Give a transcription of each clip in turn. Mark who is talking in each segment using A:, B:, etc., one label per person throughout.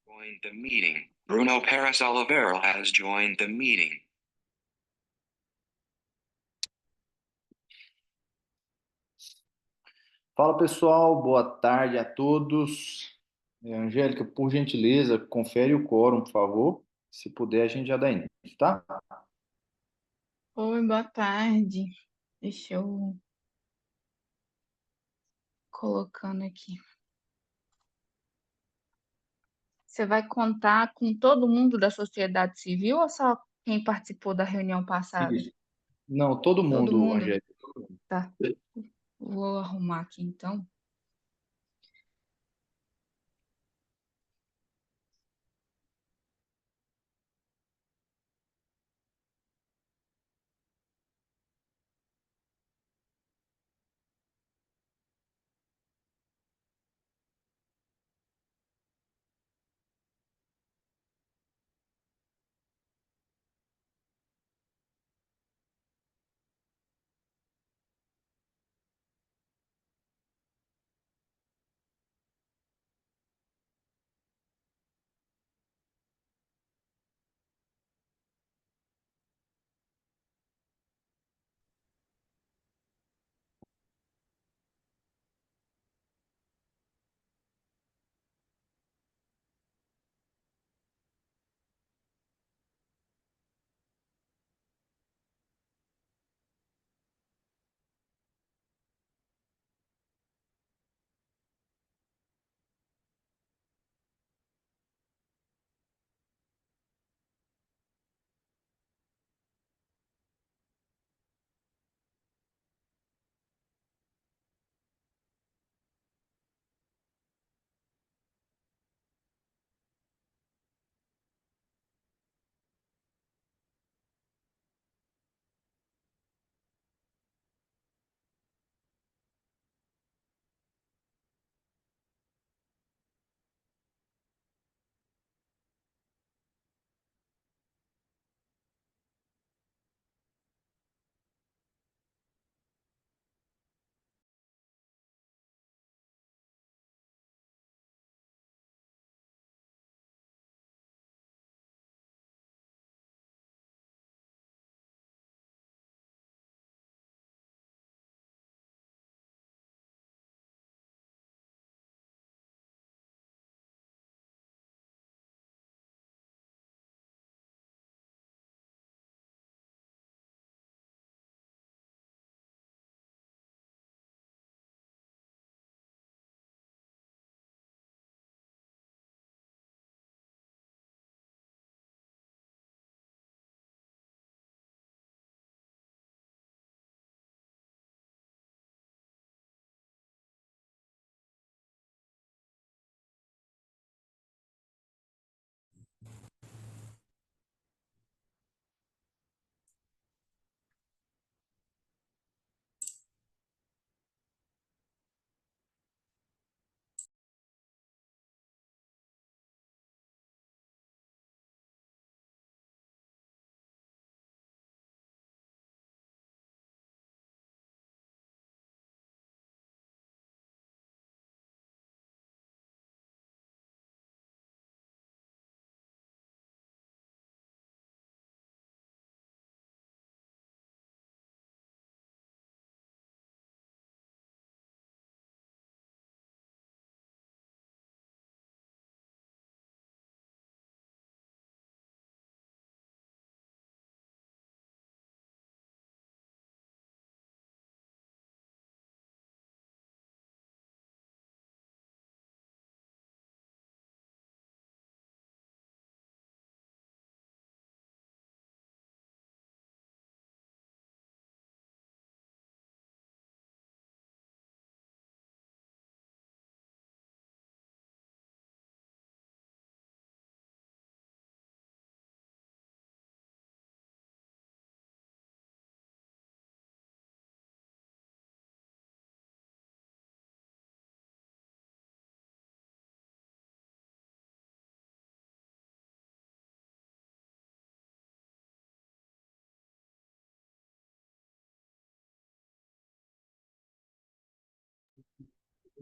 A: Joined the meeting. Bruno Paris Oliveira has joined the meeting.
B: Fala pessoal, boa tarde a todos. Angélica, por gentileza, confere o quórum, por favor. Se puder, a gente já dá início, tá?
C: Oi, boa tarde. Deixa eu colocando aqui. Você vai contar com todo mundo da sociedade civil ou só quem participou da reunião passada?
B: Isso. Não, todo
C: Todo
B: mundo,
C: mundo?
B: Angélica. Todo mundo.
C: Tá. Vou arrumar aqui então.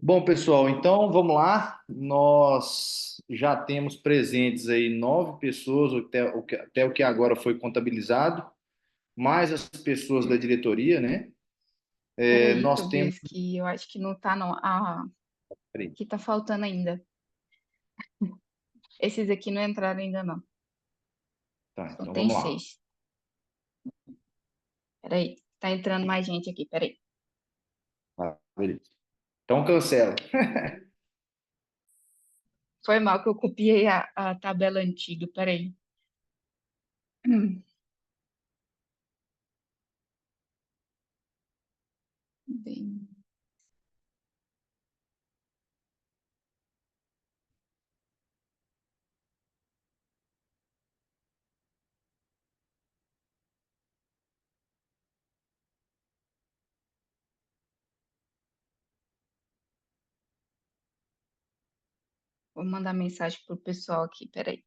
B: Bom, pessoal, então vamos lá. Nós já temos presentes aí 9 pessoas, até o que agora foi contabilizado, mais as pessoas da diretoria, né?
C: Peraí,
B: Nós temos.
C: Tobias, que eu acho que não tá, não. Ah,
B: Peraí.
C: que tá faltando ainda. Esses aqui não entraram ainda, não.
B: Tá,
C: Só
B: então
C: tem
B: vamos lá.
C: 6. Peraí, tá entrando mais gente aqui, peraí.
B: Tá, beleza. Então cancela.
C: Foi mal que eu copiei a tabela antiga, peraí. Bem, vou mandar mensagem pro pessoal aqui, peraí.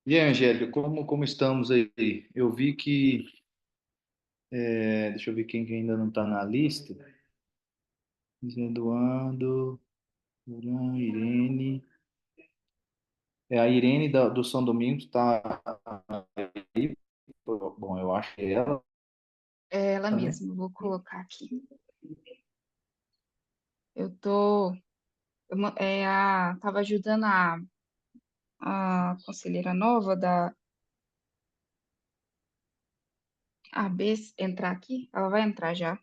B: E aí, Angélica, como estamos aí? Eu vi que. Deixa eu ver quem que ainda não está na lista. Eduardo, Irene. A Irene do São Domingos está aí. Bom, eu acho que é ela,
C: É ela
B: né?
C: mesma, vou colocar aqui. Eu tô. Tava ajudando a conselheira nova da AB entrar aqui. Ela vai entrar já.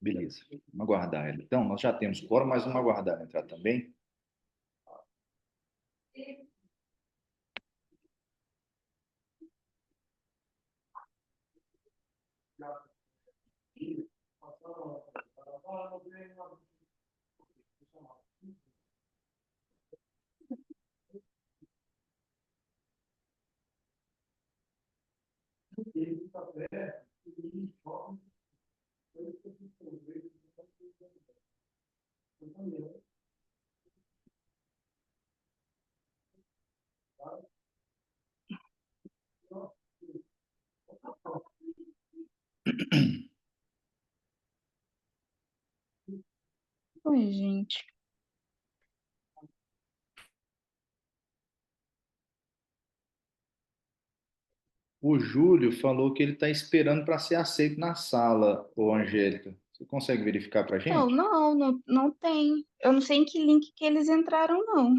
B: Beleza, vamos aguardar ela. Então, nós já temos quórum, mas vamos aguardar ela entrar também.
C: Oi, gente.
B: O Júlio falou que ele está esperando para ser aceito na sala, ô Angélica. Você consegue verificar para a
C: Então,
B: gente?
C: não tem. Eu não sei em que link que eles entraram, não.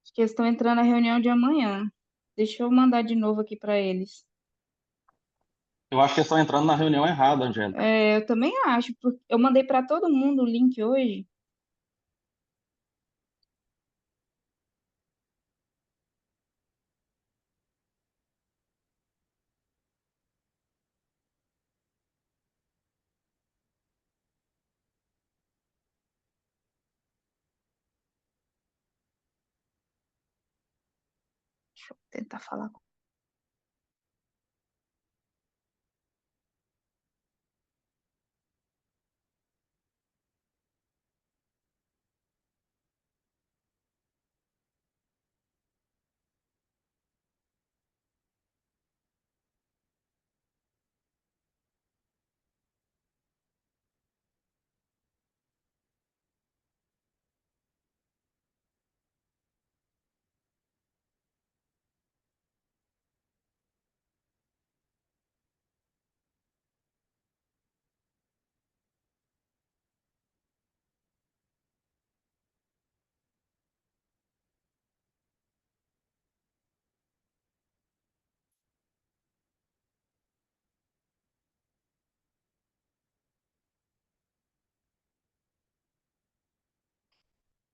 C: Acho que eles estão entrando na reunião de amanhã. Deixa eu mandar de novo aqui para eles.
D: Eu acho que eles estão entrando na reunião errada, Angélica.
C: Eu também acho, porque eu mandei para todo mundo o link hoje. Deixa eu tentar falar com.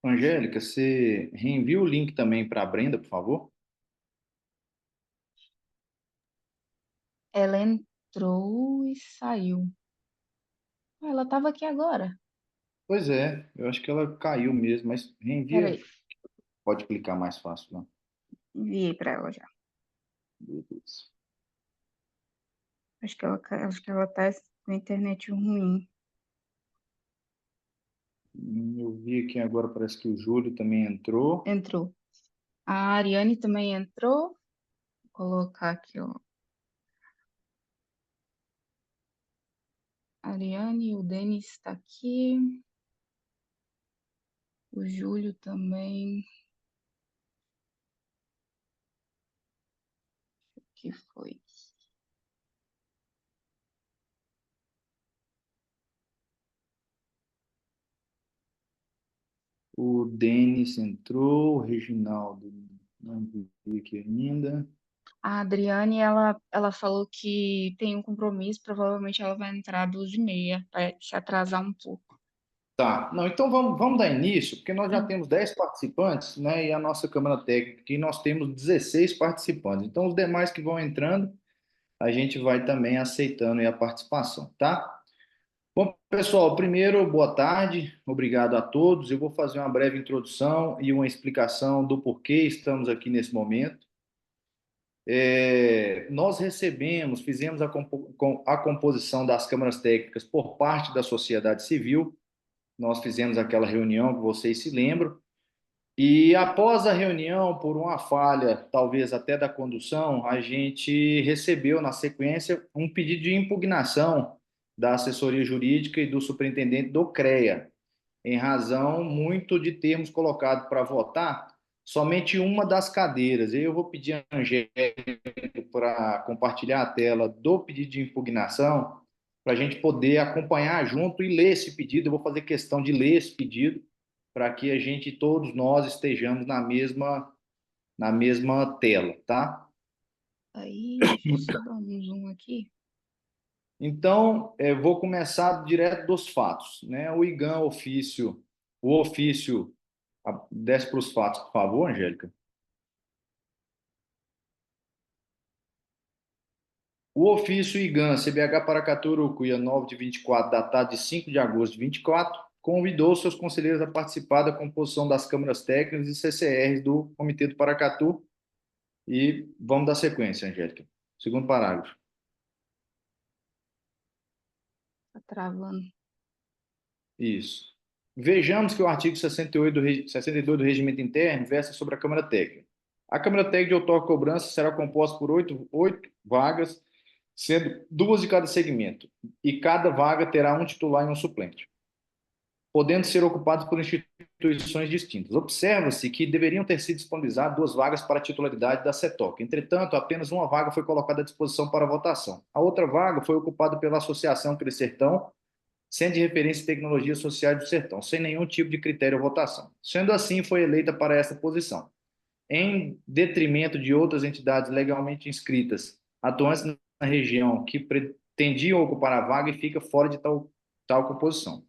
B: Angélica, você reenvia o link também para a Brenda, por favor?
C: Ela entrou e saiu. Ela estava aqui agora.
B: Pois é, eu acho que ela caiu mesmo, mas reenvia,
C: Peraí,
B: pode clicar mais fácil lá.
C: enviei para ela já.
B: Beleza.
C: Acho que ela tá com a internet ruim.
B: Eu vi aqui agora, parece que o Júlio também entrou.
C: Entrou. A Ariane também entrou. Vou colocar aqui, ó. Ariane, o Denis está aqui. O Júlio também. O que foi?
B: O Denis entrou, o Reginaldo não vi aqui ainda.
C: A Adriane, ela falou que tem um compromisso. Provavelmente ela vai entrar às 12h30. Vai se atrasar um pouco.
B: Tá, não, então vamos dar início, porque nós já temos 10 participantes, né? E a nossa Câmara Técnica aqui nós temos 16 participantes. Então, os demais que vão entrando, a gente vai também aceitando aí a participação, tá? Bom, pessoal, primeiro, boa tarde, obrigado a todos. Eu vou fazer uma breve introdução e uma explicação do porquê estamos aqui nesse momento. Nós fizemos a composição das câmaras técnicas por parte da sociedade civil. Nós fizemos aquela reunião que vocês se lembram. E após a reunião, por uma falha, talvez até da condução, a gente recebeu, na sequência, um pedido de impugnação da assessoria jurídica e do superintendente do CREA, em razão muito de termos colocado para votar somente uma das cadeiras. Eu vou pedir a Angélica para compartilhar a tela do pedido de impugnação, para a gente poder acompanhar junto e ler esse pedido. Eu vou fazer questão de ler esse pedido para que a gente, todos nós, estejamos na mesma tela, tá?
C: Aí, deixa eu só dar um zoom aqui.
B: Então, vou começar direto dos fatos, né? O ofício, desce para os fatos, por favor, Angélica. O ofício IGAN, CBH Paracatu, Urucuia, 9 de 24, datado de 5 de agosto de 24, convidou seus conselheiros a participar da composição das câmaras técnicas e CCRs do Comitê do Paracatu. E vamos dar sequência, Angélica. Segundo parágrafo.
C: Tá travando.
B: Isso. Vejamos que o artigo 62 do Regimento Interno versa sobre a Câmara Técnica. A Câmara Técnica de outorga e cobrança será composta por oito vagas, sendo duas de cada segmento, e cada vaga terá um titular e um suplente, podendo ser ocupados por instituições distintas. Observa-se que deveriam ter sido disponibilizadas duas vagas para a titularidade da CETOC. Entretanto, apenas uma vaga foi colocada à disposição para votação. A outra vaga foi ocupada pela Associação Crescertão, Centro de Referência em Tecnologias Sociais do Sertão, sem nenhum tipo de critério ou votação. Sendo assim, foi eleita para essa posição, em detrimento de outras entidades legalmente inscritas, atuantes na região, que pretendiam ocupar a vaga e fica fora de tal composição.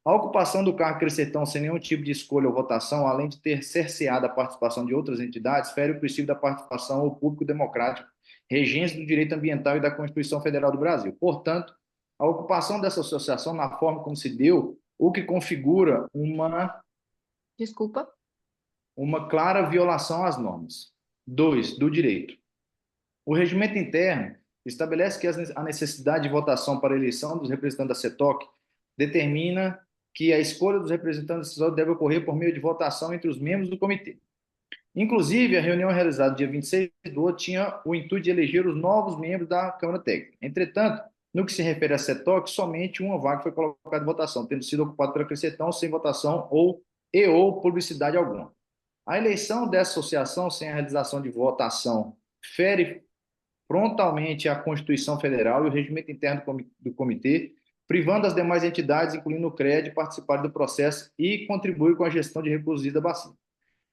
B: A ocupação do cargo crescentão sem nenhum tipo de escolha ou votação, além de ter cerceado a participação de outras entidades, fere o princípio da participação ao público democrático, regência do direito ambiental e da Constituição Federal do Brasil. Portanto, a ocupação dessa associação, na forma como se deu, o que configura
C: Desculpa.
B: uma clara violação às normas. 2. Do direito. O regimento interno estabelece que a necessidade de votação para a eleição dos representantes da CETOC determina que a escolha dos representantes da CETOC deve ocorrer por meio de votação entre os membros do comitê. Inclusive, a reunião realizada dia 26/8 tinha o intuito de eleger os novos membros da Câmara Técnica. Entretanto, no que se refere à CETOC, somente uma vaga foi colocada em votação, tendo sido ocupada pela Crescentão sem votação ou publicidade alguma. A eleição dessa associação sem a realização de votação fere frontalmente a Constituição Federal e o regimento interno do comitê, privando as demais entidades, incluindo o CREA, de participar do processo e contribuir com a gestão de recursos da bacia.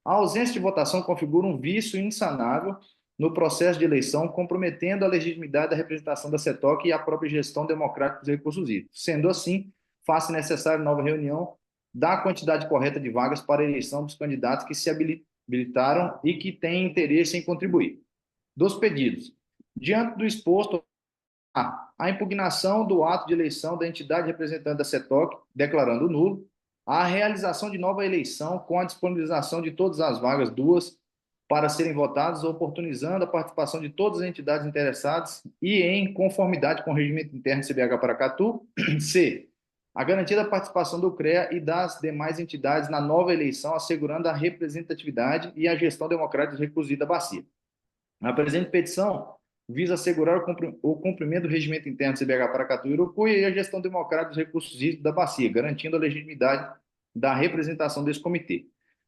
B: A ausência de votação configura um vício insanável no processo de eleição, comprometendo a legitimidade da representação da CETOC e a própria gestão democrática dos recursos hídricos. Sendo assim, faz-se necessária nova reunião da quantidade correta de vagas para a eleição dos candidatos que se habilitaram e que têm interesse em contribuir. Dos pedidos. Diante do exposto, a impugnação do ato de eleição da entidade representante da CETOC, declarando nulo, a realização de nova eleição com a disponibilização de todas as vagas, duas, para serem votadas, oportunizando a participação de todas as entidades interessadas e em conformidade com o regimento interno do CBH Paracatu. C. A garantia da participação do CREA e das demais entidades na nova eleição, assegurando a representatividade e a gestão democrática dos recursos da bacia. A presente petição visa assegurar o cumprimento do regimento interno do CBH Paracatu e Urucuia e a gestão democrática dos recursos hídricos da bacia, garantindo a legitimidade da representação desse comitê.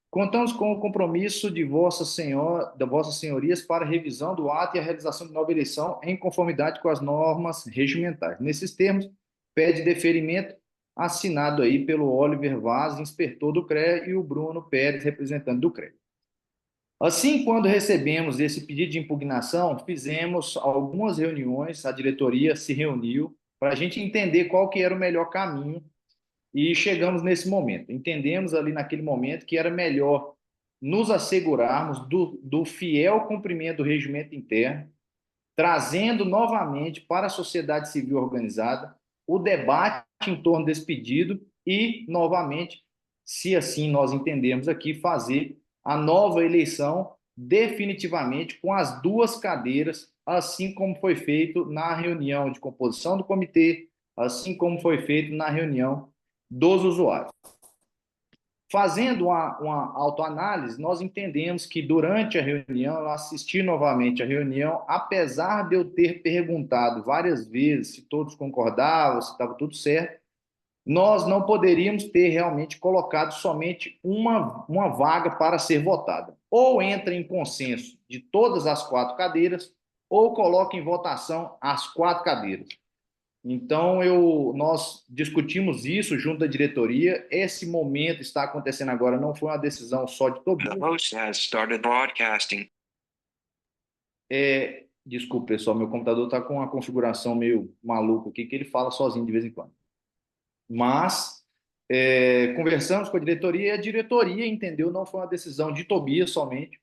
B: Contamos com o compromisso de vossas senhorias para a revisão do ato e a realização de nova eleição em conformidade com as normas regimentais. Nesses termos, pede deferimento assinado aí pelo Oliver Vaz, inspetor do CREA, e o Bruno Pérez, representante do CREA. Assim, quando recebemos esse pedido de impugnação, fizemos algumas reuniões, a diretoria se reuniu para a gente entender qual que era o melhor caminho e chegamos nesse momento. Entendemos ali naquele momento que era melhor nos assegurarmos do fiel cumprimento do regimento interno, trazendo novamente para a sociedade civil organizada o debate em torno desse pedido e, novamente, se assim nós entendemos aqui, fazer a nova eleição definitivamente com as duas cadeiras, assim como foi feito na reunião de composição do comitê, assim como foi feito na reunião dos usuários. Fazendo uma autoanálise, nós entendemos que durante a reunião, eu assisti novamente a reunião, apesar de eu ter perguntado várias vezes se todos concordavam, se estava tudo certo, nós não poderíamos ter realmente colocado somente uma vaga para ser votada. Ou entra em consenso de todas as 4 cadeiras, ou coloca em votação as 4 cadeiras. Então, nós discutimos isso junto da diretoria. Esse momento está acontecendo agora, não foi uma decisão só de Tobias.
A: The host has started broadcasting.
B: Desculpa, pessoal, meu computador está com uma configuração meio maluca aqui, que ele fala sozinho de vez em quando. Mas conversamos com a diretoria entendeu, não foi uma decisão de Tobias somente,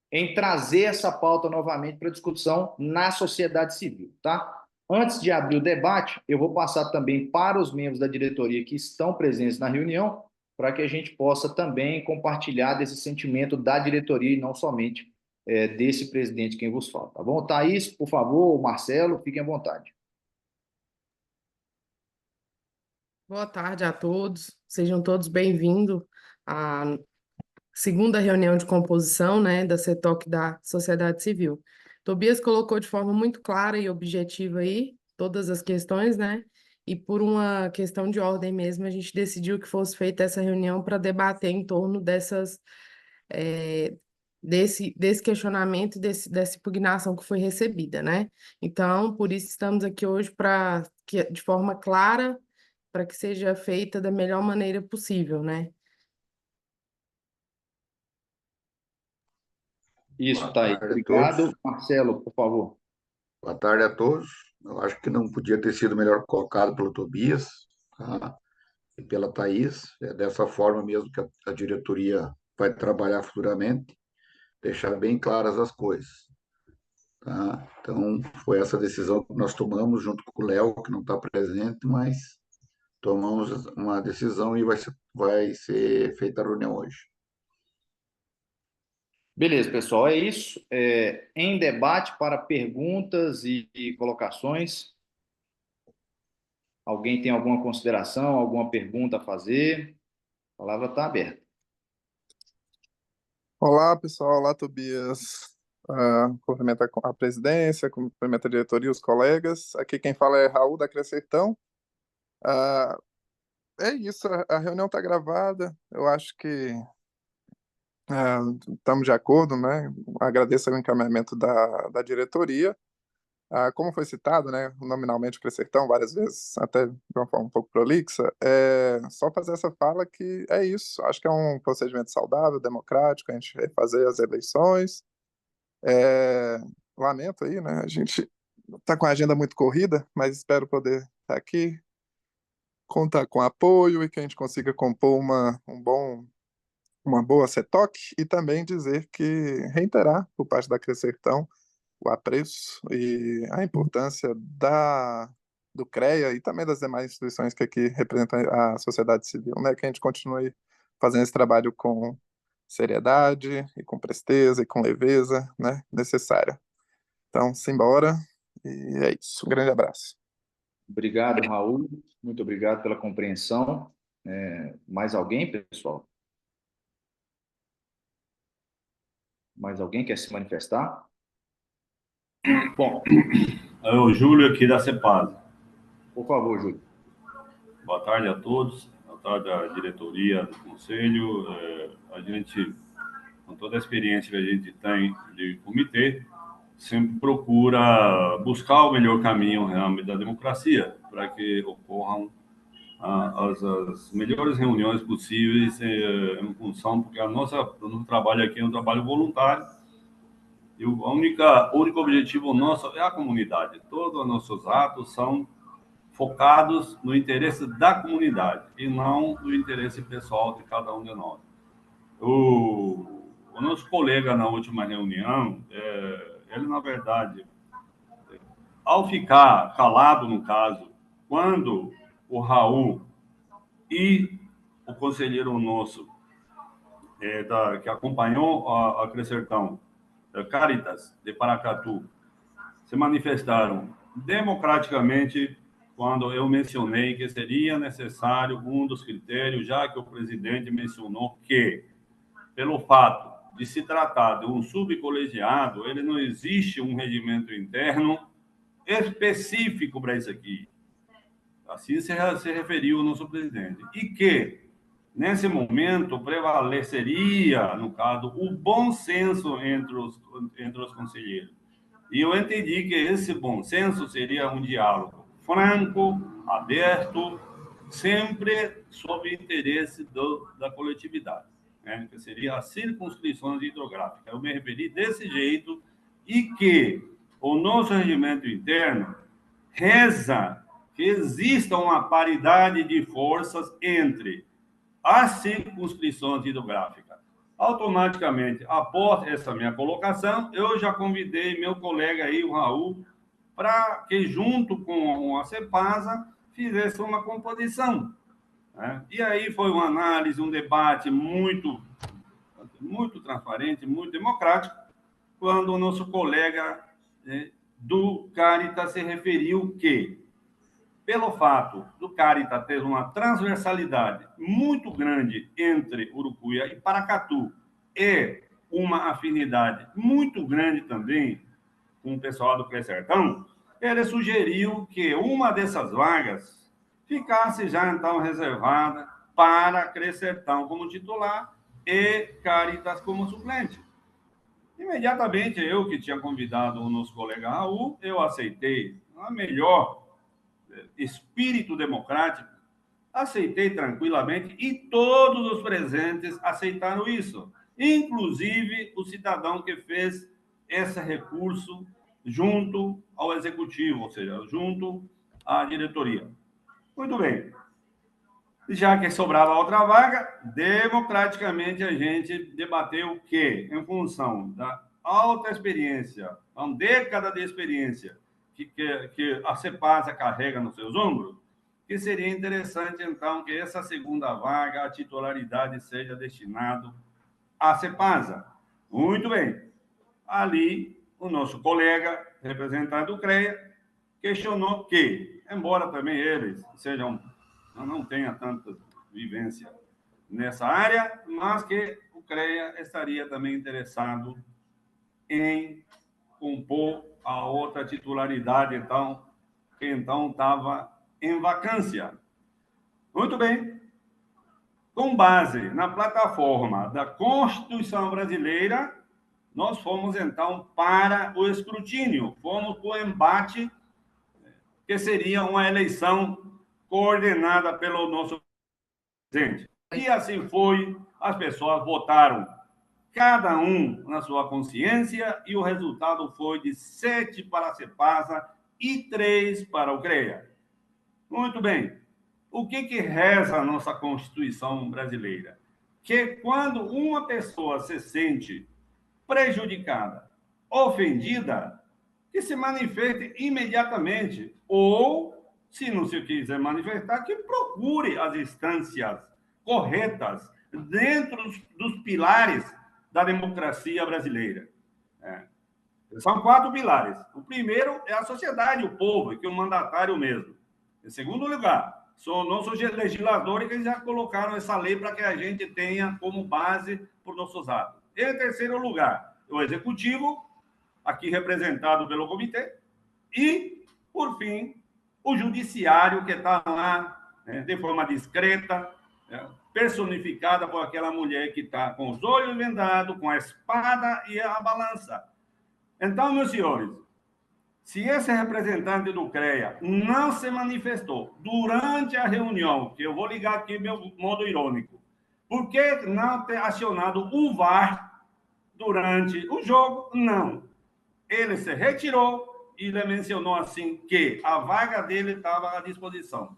B: em trazer essa pauta novamente para discussão na sociedade civil, tá? Antes de abrir o debate, eu vou passar também para os membros da diretoria que estão presentes na reunião, para que a gente possa também compartilhar desse sentimento da diretoria e não somente desse presidente quem vos fala, tá bom? Thaís, por favor, Marcelo, fiquem à vontade.
E: Boa tarde a todos, sejam todos bem-vindos à segunda reunião de composição, né, da CETOC da Sociedade Civil. Tobias colocou de forma muito clara e objetiva aí todas as questões, né, e por uma questão de ordem mesmo, a gente decidiu que fosse feita essa reunião para debater em torno desse questionamento, dessa impugnação que foi recebida, né? Então, por isso estamos aqui hoje para que, de forma clara, para que seja feita da melhor maneira possível, né?
B: Isso, Thaís. Obrigado. Marcelo, por favor.
F: Boa tarde a todos. Eu acho que não podia ter sido melhor colocado pelo Tobias, tá? E pela Thaís. É dessa forma mesmo que a diretoria vai trabalhar futuramente, deixar bem claras as coisas, tá? Então, foi essa decisão que nós tomamos junto com o Léo, que não está presente, mas tomamos uma decisão e vai ser feita a reunião hoje.
B: Beleza, pessoal, é isso. Em debate para perguntas e colocações. Alguém tem alguma consideração, alguma pergunta a fazer? A palavra está aberta.
G: Olá, pessoal. Olá, Tobias. Cumprimento a presidência, cumprimento a diretoria, os colegas. Aqui quem fala é Raul, da Crescertão. É isso, a reunião está gravada. Eu acho que estamos de acordo, né? Agradeço o encaminhamento da diretoria. Como foi citado, né, nominalmente o Crescertão várias vezes, até de uma forma um pouco prolixa, só fazer essa fala que é isso. Acho que é um procedimento saudável, democrático, a gente refazer as eleições. Lamento aí, né? A gente está com a agenda muito corrida, mas espero poder estar aqui contar com apoio e que a gente consiga compor uma boa CETOC, e também dizer que reiterar por parte da Crescertão o apreço e a importância do CREA e também das demais instituições que aqui representam a sociedade civil, né? Que a gente continue fazendo esse trabalho com seriedade e com presteza e com leveza, né? Necessária. Então, simbora, e é isso. Um grande abraço.
B: Obrigado, Raul. Muito obrigado pela compreensão. Mais alguém, pessoal? Mais alguém quer se manifestar? Bom,
H: É o Júlio aqui da CEPASA.
B: por favor, Júlio.
H: Boa tarde a todos, boa tarde à diretoria do Conselho. A gente, com toda a experiência que a gente tem de comitê, sempre procura buscar o melhor caminho realmente da democracia, para que ocorram as melhores reuniões possíveis em função, porque o nosso trabalho aqui é um trabalho voluntário, e o único objetivo nosso é a comunidade. Todos os nossos atos são focados no interesse da comunidade e não no interesse pessoal de cada um de nós. O nosso colega na última reunião, ele, na verdade, ao ficar calado, no caso, quando o Raul e o conselheiro nosso, que acompanhou a Crescertão, Caritas, de Paracatu, se manifestaram democraticamente quando eu mencionei que seria necessário um dos critérios, já que o presidente mencionou que, pelo fato de se tratar de um subcolegiado, ele não existe um regimento interno específico para isso aqui. Assim se referiu o nosso presidente. E que, nesse momento, prevaleceria, no caso, o bom senso entre os conselheiros. E eu entendi que esse bom senso seria um diálogo franco, aberto, sempre sob o interesse da coletividade, né? Que seria as circunscrições hidrográficas. Eu me referi desse jeito, e que o nosso regimento interno reza que exista uma paridade de forças entre as circunscrições hidrográficas. Automaticamente, após essa minha colocação, eu já convidei meu colega aí, o Raul, para que, junto com a CEPASA, fizesse uma composição, né? E aí foi uma análise, um debate muito transparente, muito democrático, quando o nosso colega do Caritas se referiu que, pelo fato do Caritas ter uma transversalidade muito grande entre Urucuia e Paracatu e uma afinidade muito grande também com o pessoal do Crescertão, ele sugeriu que uma dessas vagas ficasse já, então, reservada para Crescertão como titular e Caritas como suplente. Imediatamente, eu, que tinha convidado o nosso colega Raul, eu aceitei a melhor espírito democrático, aceitei tranquilamente, e todos os presentes aceitaram isso, inclusive o cidadão que fez esse recurso junto ao executivo, ou seja, junto à diretoria. Muito bem. Já que sobrava outra vaga, democraticamente a gente debateu que, em função da alta experiência, uma década de experiência que a CEPASA carrega nos seus ombros, que seria interessante, então, que essa segunda vaga, a titularidade, seja destinada à CEPASA. Muito bem. Ali, o nosso colega, representante do CREA, questionou que, embora também eles não tenham tanta vivência nessa área, mas que o CREA estaria também interessado em compor a outra titularidade, então, que então estava em vacância. Muito bem. Com base na plataforma da Constituição Brasileira, nós fomos, então, para o escrutínio, fomos para o embate, que seria uma eleição coordenada pelo nosso presidente. E assim foi, as pessoas votaram, cada um na sua consciência, e o resultado foi de 7 para a CEPASA e 3 para o CREA. Muito bem. o que reza a nossa Constituição brasileira? Que quando uma pessoa se sente prejudicada, ofendida, que se manifeste imediatamente, ou, se não se quiser manifestar, que procure as instâncias corretas dentro dos pilares da democracia brasileira. São 4 pilares. O primeiro é a sociedade, o povo, que é o mandatário mesmo. Em segundo lugar, são nossos legisladores que já colocaram essa lei para que a gente tenha como base para os nossos atos. Em terceiro lugar, o executivo, aqui representado pelo comitê, e, por fim, o judiciário, que está lá, de forma discreta, personificada por aquela mulher que está com os olhos vendados, com a espada e a balança. Então, meus senhores, se esse representante do CREA não se manifestou durante a reunião, que eu vou ligar aqui meu modo irônico, por que não ter acionado o VAR durante o jogo? Não. Ele se retirou e ele mencionou assim que a vaga dele estava à disposição.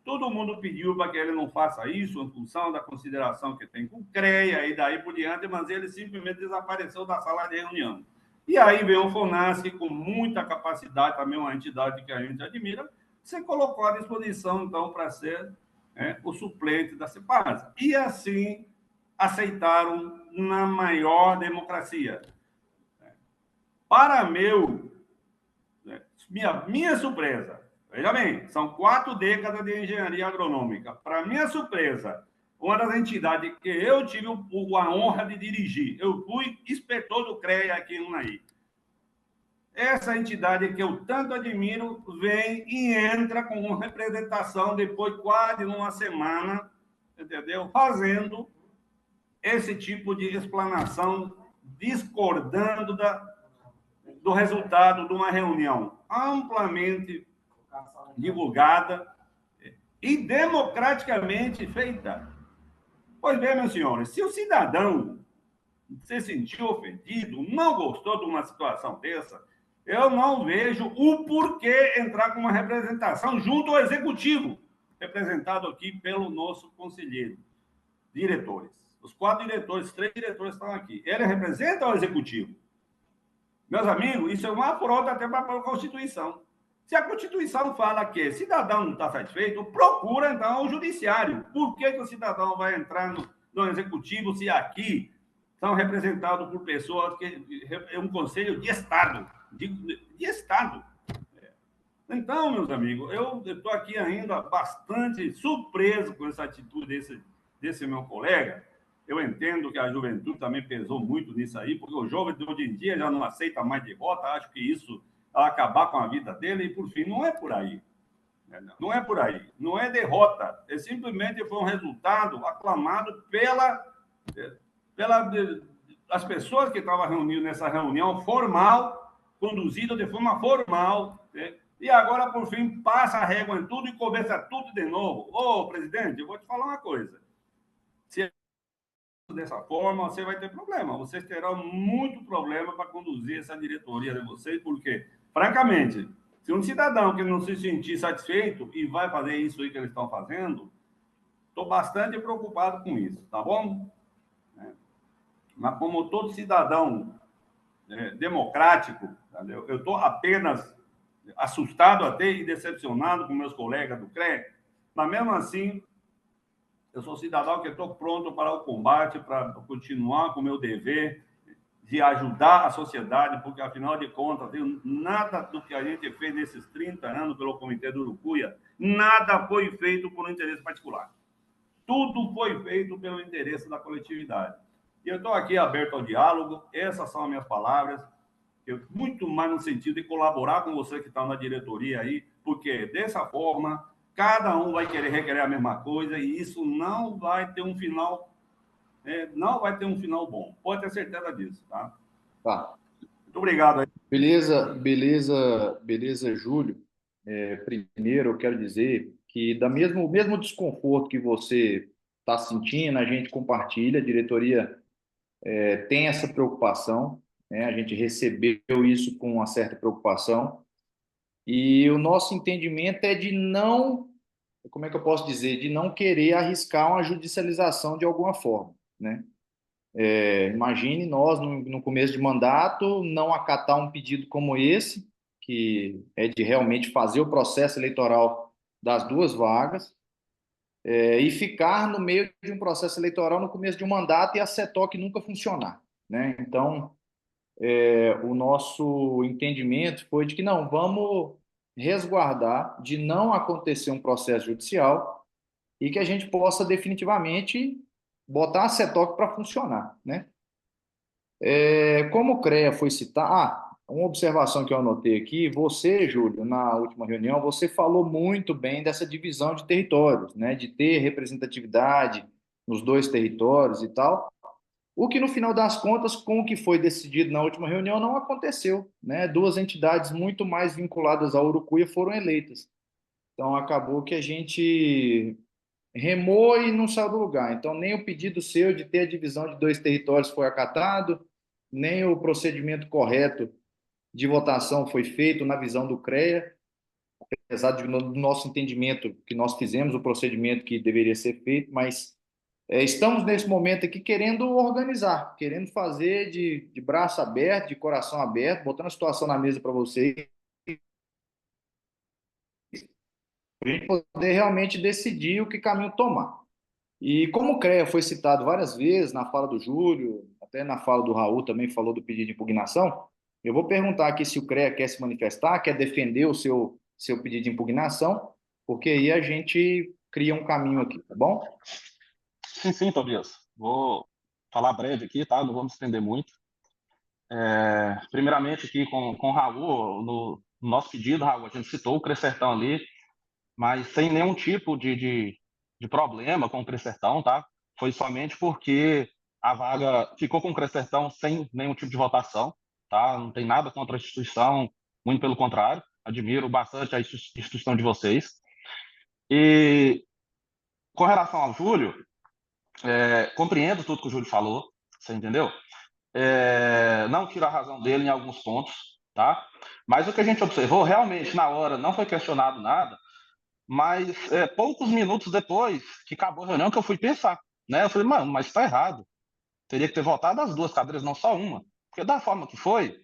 H: Todo mundo pediu para que ele não faça isso em função da consideração que tem com o CREA e daí por diante, mas ele simplesmente desapareceu da sala de reunião. E aí veio o FONASC, com muita capacidade, também uma entidade que a gente admira, se colocou à disposição, então, para ser o suplente da CEPASA. E assim aceitaram na maior democracia. Para minha surpresa, veja bem, são 4 décadas de engenharia agronômica. Para minha surpresa, uma das entidades que eu tive a honra de dirigir, eu fui inspetor do CREA aqui em Unai. Essa entidade que eu tanto admiro vem e entra com uma representação depois quase numa semana, entendeu? Fazendo esse tipo de explanação, discordando do resultado de uma reunião amplamente divulgada e democraticamente feita. Pois bem, meus senhores, se o cidadão se sentiu ofendido, não gostou de uma situação dessa, eu não vejo o porquê entrar com uma representação junto ao executivo, representado aqui pelo nosso conselheiro, diretores. Os 4 diretores, 3 diretores estão aqui. Ele representa o executivo. Meus amigos, isso é uma afronta até para a Constituição. Se a Constituição fala que cidadão não está satisfeito, procura, então, o judiciário. Por que o cidadão vai entrar no executivo se aqui são representados por pessoas que é um conselho de Estado? De Estado. Então, meus amigos, eu estou aqui ainda bastante surpreso com essa atitude desse meu colega. Eu entendo que a juventude também pesou muito nisso aí, porque o jovem de hoje em dia já não aceita mais derrota, acho que isso vai acabar com a vida dele, e, por fim, não é por aí. Não é por aí. Não é derrota. É simplesmente foi um resultado aclamado as pessoas que estavam reunidas nessa reunião formal, conduzida de forma formal, e agora, por fim, passa a régua em tudo e começa tudo de novo. Ô, presidente, eu vou te falar uma coisa. Se dessa forma, você vai ter problema. Vocês terão muito problema para conduzir essa diretoria de vocês, porque, francamente, se um cidadão que não se sentir satisfeito e vai fazer isso aí que eles estão fazendo, estou bastante preocupado com isso, tá bom? Mas como todo cidadão democrático, entendeu? Eu estou apenas assustado até e decepcionado com meus colegas do CREA, mas mesmo assim, eu sou cidadão que estou pronto para o combate, para continuar com o meu dever de ajudar a sociedade, porque, afinal de contas, nada do que a gente fez nesses 30 anos pelo Comitê do Urucuia, nada foi feito por um interesse particular. Tudo foi feito pelo interesse da coletividade. E eu estou aqui aberto ao diálogo, essas são as minhas palavras, muito mais no sentido de colaborar com você que está na diretoria aí, porque, dessa forma, cada um vai requerer a mesma coisa e isso não vai ter um final, não vai ter um final bom. Pode ter certeza disso, tá?
B: Tá.
H: Muito obrigado aí.
B: Beleza, Júlio. Primeiro, eu quero dizer que o mesmo desconforto que você está sentindo, a gente compartilha, a diretoria tem essa preocupação, né? A gente recebeu isso com uma certa preocupação, e o nosso entendimento é de não como é que eu posso dizer, de não querer arriscar uma judicialização de alguma forma, né? Imagine nós, no começo de mandato, não acatar um pedido como esse, que é de realmente fazer o processo eleitoral das duas vagas, e ficar no meio de um processo eleitoral no começo de um mandato e a CETOC nunca funcionar, né? Então, o nosso entendimento foi de que não, vamos resguardar de não acontecer um processo judicial e que a gente possa definitivamente botar a CETOC para funcionar, né? Como o CREA foi citar, uma observação que eu anotei aqui, você, Júlio, na última reunião, você falou muito bem dessa divisão de territórios, né, de ter representatividade nos dois territórios e tal, o que no final das contas, com o que foi decidido na última reunião, não aconteceu, né? Duas entidades muito mais vinculadas ao Urucuia foram eleitas. Então acabou que a gente remou e não saiu do lugar. Então, nem o pedido seu de ter a divisão de dois territórios foi acatado, nem o procedimento correto de votação foi feito na visão do CREA, apesar do nosso entendimento que nós fizemos o procedimento que deveria ser feito, mas estamos nesse momento aqui querendo organizar, querendo fazer de braço aberto, de coração aberto, botando a situação na mesa para vocês, para a gente poder realmente decidir o que caminho tomar. E como o CREA foi citado várias vezes na fala do Júlio, até na fala do Raul também falou do pedido de impugnação, eu vou perguntar aqui se o CREA quer se manifestar, quer defender o seu pedido de impugnação, porque aí a gente cria um caminho aqui, tá bom?
D: Sim, Tobias. Vou falar breve aqui, tá? Não vamos estender muito. Primeiramente aqui com o Raul, no nosso pedido, Raul, a gente citou o Crescertão ali, mas sem nenhum tipo de problema com o Crescertão, tá? Foi somente porque a vaga ficou com o Crescertão sem nenhum tipo de votação, tá? Não tem nada contra a instituição, muito pelo contrário, admiro bastante a instituição de vocês. E com relação ao Júlio, compreendo tudo que o Júlio falou, você entendeu? Não tiro a razão dele em alguns pontos, tá? Mas o que a gente observou, realmente, na hora, não foi questionado nada, mas poucos minutos depois que acabou a reunião que eu fui pensar, né? Eu falei, mano, mas tá errado. Teria que ter votado as duas cadeiras, não só uma. Porque da forma que foi,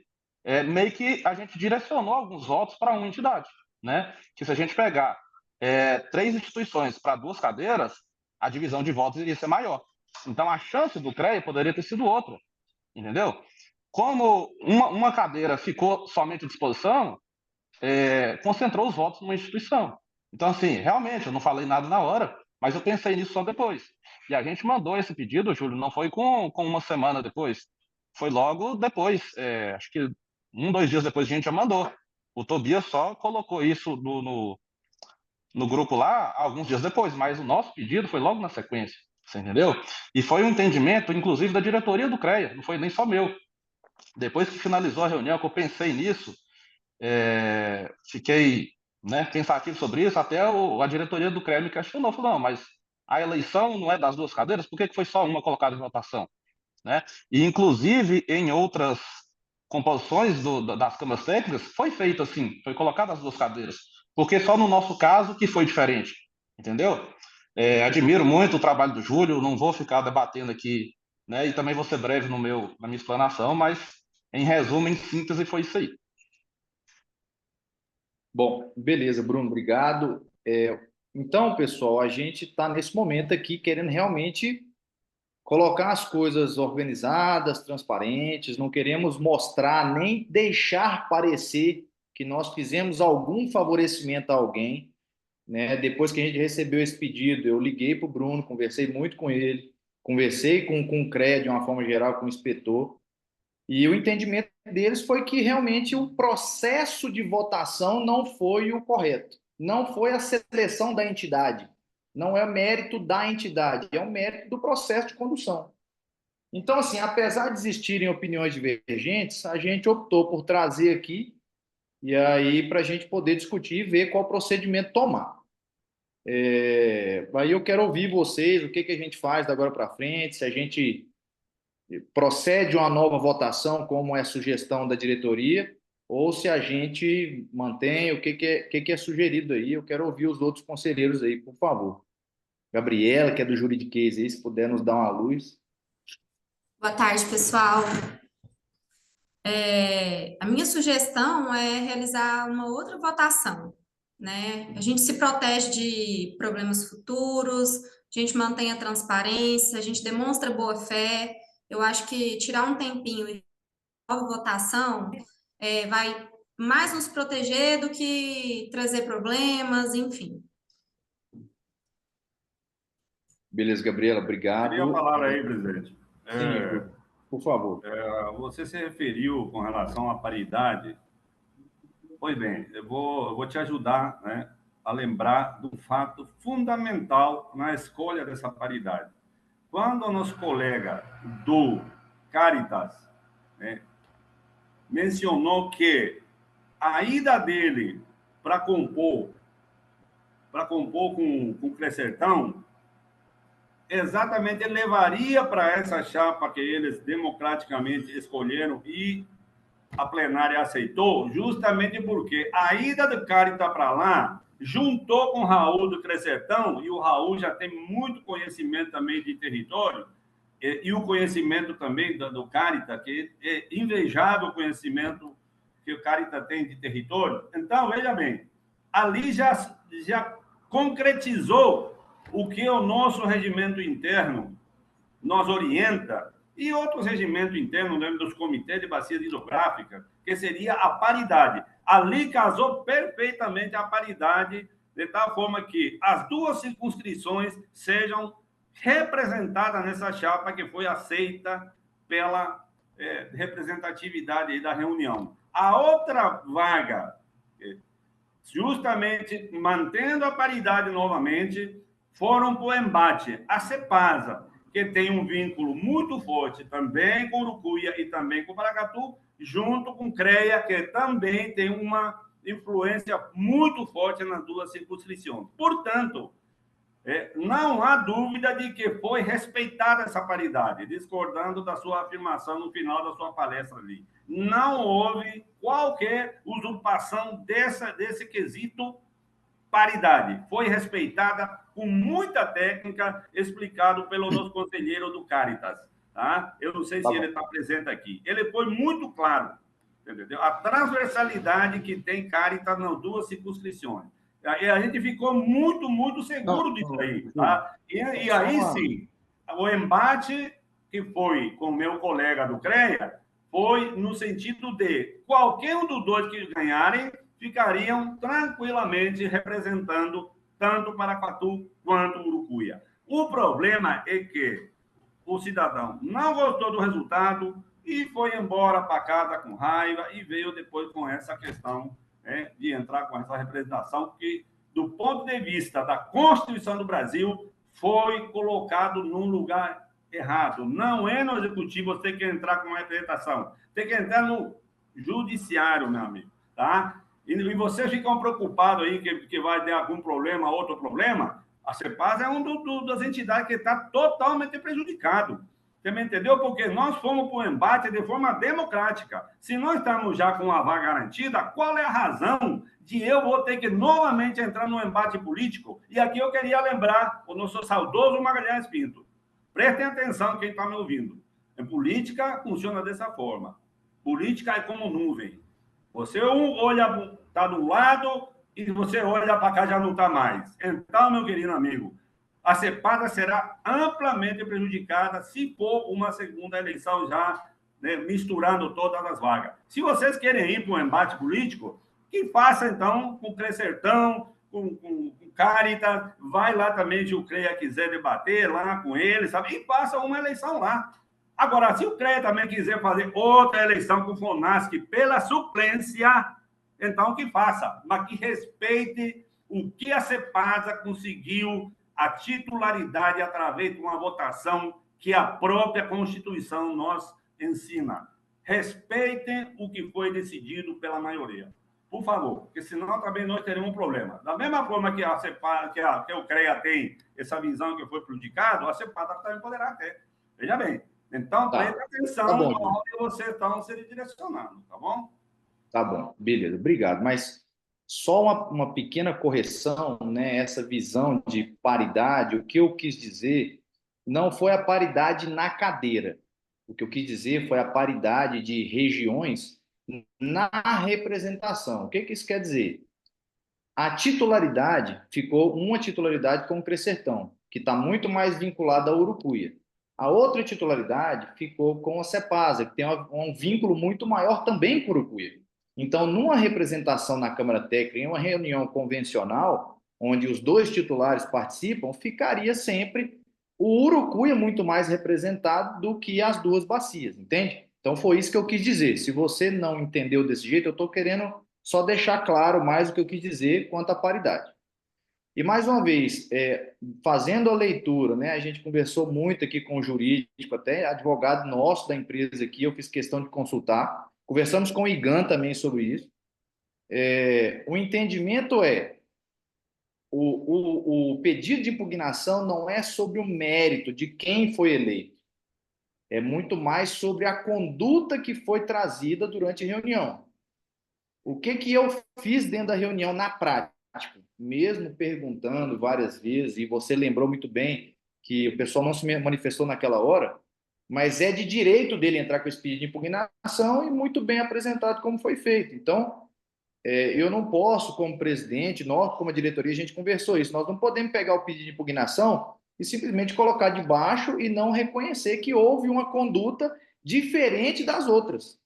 D: meio que a gente direcionou alguns votos para uma entidade, né? Que se a gente pegar 3 instituições para 2 cadeiras, a divisão de votos iria ser maior. Então a chance do CREA poderia ter sido outra, entendeu? Como uma cadeira ficou somente à disposição, concentrou os votos numa instituição. Então, assim, realmente, eu não falei nada na hora, mas eu pensei nisso só depois. E a gente mandou esse pedido, Júlio, não foi com uma semana depois, foi logo depois, acho que 2 dias depois a gente já mandou. O Tobias só colocou isso no grupo lá alguns dias depois, mas o nosso pedido foi logo na sequência, você entendeu? E foi um entendimento, inclusive, da diretoria do CREA, não foi nem só meu. Depois que finalizou a reunião, que eu pensei nisso, fiquei, né, pensativo sobre isso, até a diretoria do CREA me questionou, falou, não, mas a eleição não é das 2 cadeiras, por que foi só uma colocada em votação? Né? E, inclusive, em outras composições das câmaras técnicas, foi feito assim, foi colocado as 2 cadeiras, porque só no nosso caso que foi diferente, entendeu? Admiro muito o trabalho do Júlio, não vou ficar debatendo aqui, né, e também vou ser breve na minha explanação, mas, em resumo, em síntese, foi isso aí.
B: Bom, beleza, Bruno, obrigado. Então, pessoal, a gente está nesse momento aqui querendo realmente colocar as coisas organizadas, transparentes, não queremos mostrar nem deixar parecer que nós fizemos algum favorecimento a alguém, né? Depois que a gente recebeu esse pedido, eu liguei para o Bruno, conversei muito com ele, conversei com o CREA de uma forma geral, com o inspetor, e o entendimento deles foi que realmente o processo de votação não foi o correto. Não foi a seleção da entidade. Não é mérito da entidade, é um mérito do processo de condução. Então, assim, apesar de existirem opiniões divergentes, a gente optou por trazer aqui e aí para a gente poder discutir e ver qual procedimento tomar. Aí eu quero ouvir vocês, o que a gente faz da agora para frente, se a gente procede uma nova votação, como é a sugestão da diretoria, ou se a gente mantém, o que é sugerido aí. Eu quero ouvir os outros conselheiros aí, por favor. Gabriela, que é do juridiquês aí, se puder nos dar uma luz.
I: Boa tarde, pessoal. A minha sugestão é realizar uma outra votação, né? A gente se protege de problemas futuros, a gente mantém a transparência, a gente demonstra boa fé. Eu acho que tirar um tempinho e nova votação vai mais nos proteger do que trazer problemas, enfim.
B: Beleza, Gabriela, obrigado.
H: Queria falar aí, presidente.
B: Sim, por favor.
H: Você se referiu com relação à paridade. Pois bem, eu vou te ajudar, né, a lembrar do fato fundamental na escolha dessa paridade. Quando o nosso colega do Caritas, né, mencionou que a ida dele para compor com o Crescertão, exatamente ele levaria para essa chapa que eles democraticamente escolheram e a plenária aceitou, justamente porque a ida do Caritas para lá juntou com o Raul do Crescertão, e o Raul já tem muito conhecimento também de território, e o conhecimento também do Caritas, que é invejável o conhecimento que o Caritas tem de território. Então, veja bem, ali já concretizou o que o nosso regimento interno nos orienta, e outros regimentos internos dentro dos comitês de bacias hidrográficas, que seria a paridade. Ali casou perfeitamente a paridade, de tal forma que as duas circunscrições sejam representadas nessa chapa que foi aceita pela representatividade da reunião. A outra vaga, justamente mantendo a paridade novamente, foram para o embate. A CEPASA, que tem um vínculo muito forte também com Urucuia e também com Paracatu, junto com CREA, que também tem uma influência muito forte nas duas circunscrições. Portanto, não há dúvida de que foi respeitada essa paridade, discordando da sua afirmação no final da sua palestra ali. Não houve qualquer usurpação desse quesito paridade. Foi respeitada com muita técnica, explicado pelo nosso conselheiro do Caritas. Tá? Eu não sei se ele está presente aqui. Ele foi muito claro, entendeu? A transversalidade que tem Caritas nas duas circunscrições. E a gente ficou muito, muito seguro disso aí. Tá? E aí sim, o embate que foi com o meu colega do CREA foi no sentido de qualquer um dos dois que ganharem ficariam tranquilamente representando tanto Paracatu quanto Urucuia. O problema é que o cidadão não gostou do resultado e foi embora para casa com raiva e veio depois com essa questão de entrar com essa representação que, do ponto de vista da Constituição do Brasil, foi colocado num lugar errado. Não é no Executivo você que entrar com uma representação. Tem que entrar no Judiciário, meu amigo. Tá? E vocês ficam preocupados aí que vai ter algum problema, outro problema. A CEPASA é uma das entidades que está totalmente prejudicado. Você me entendeu? Porque nós fomos para o embate de forma democrática. Se nós estamos já com a vaga garantida, qual é a razão de eu vou ter que novamente entrar no embate político? E aqui eu queria lembrar o nosso saudoso Magalhães Pinto. Prestem atenção quem está me ouvindo. A política funciona dessa forma. Política é como nuvem. Você olha, está do lado, e você olha para cá já não está mais. Então, meu querido amigo, a CEPASA será amplamente prejudicada se for uma segunda eleição já, né, misturando todas as vagas. Se vocês querem ir para um embate político, que faça, então, com o Crescertão, com Caritas, vai lá também, se o CREA quiser debater lá com ele, sabe? E faça uma eleição lá. Agora, se o CREA também quiser fazer outra eleição com o FONASC pela suplência, então que faça, mas que respeite o que a CEPASA conseguiu a titularidade através de uma votação que a própria Constituição nos ensina. Respeitem o que foi decidido pela maioria. Por favor, porque senão também nós teremos um problema. Da mesma forma que a CEPASA, que o CREA tem essa visão que foi prejudicado, a CEPASA também poderá ter. Veja bem. Então, preste atenção onde vocês estão se direcionando, tá bom?
B: Tá bom, beleza, obrigado. Mas só uma pequena correção, né? Essa visão de paridade, o que eu quis dizer não foi a paridade na cadeira. O que eu quis dizer foi a paridade de regiões na representação. O que que isso quer dizer? A titularidade ficou uma titularidade com o Crescertão, que está muito mais vinculada à Urucuia. A outra titularidade ficou com a Cepasa, que tem um vínculo muito maior também com o Urucuia. Então, numa representação na Câmara Técnica, em uma reunião convencional, onde os dois titulares participam, ficaria sempre o Urucuia muito mais representado do que as duas bacias, entende? Então, foi isso que eu quis dizer. Se você não entendeu desse jeito, eu estou querendo só deixar claro mais o que eu quis dizer quanto à paridade. E mais uma vez, fazendo a leitura, né, a gente conversou muito aqui com o jurídico, até advogado nosso da empresa aqui, eu fiz questão de consultar. Conversamos com o IGAN também sobre isso. O entendimento o pedido de impugnação não é sobre o mérito de quem foi eleito, é muito mais sobre a conduta que foi trazida durante a reunião. O que que eu fiz dentro da reunião na prática? Mesmo perguntando várias vezes, e você lembrou muito bem que o pessoal não se manifestou naquela hora, mas é de direito dele entrar com esse pedido de impugnação e muito bem apresentado como foi feito. Então, eu não posso, como presidente, nós, como diretoria, a gente conversou isso, nós não podemos pegar o pedido de impugnação e simplesmente colocar debaixo e não reconhecer que houve uma conduta diferente das outras.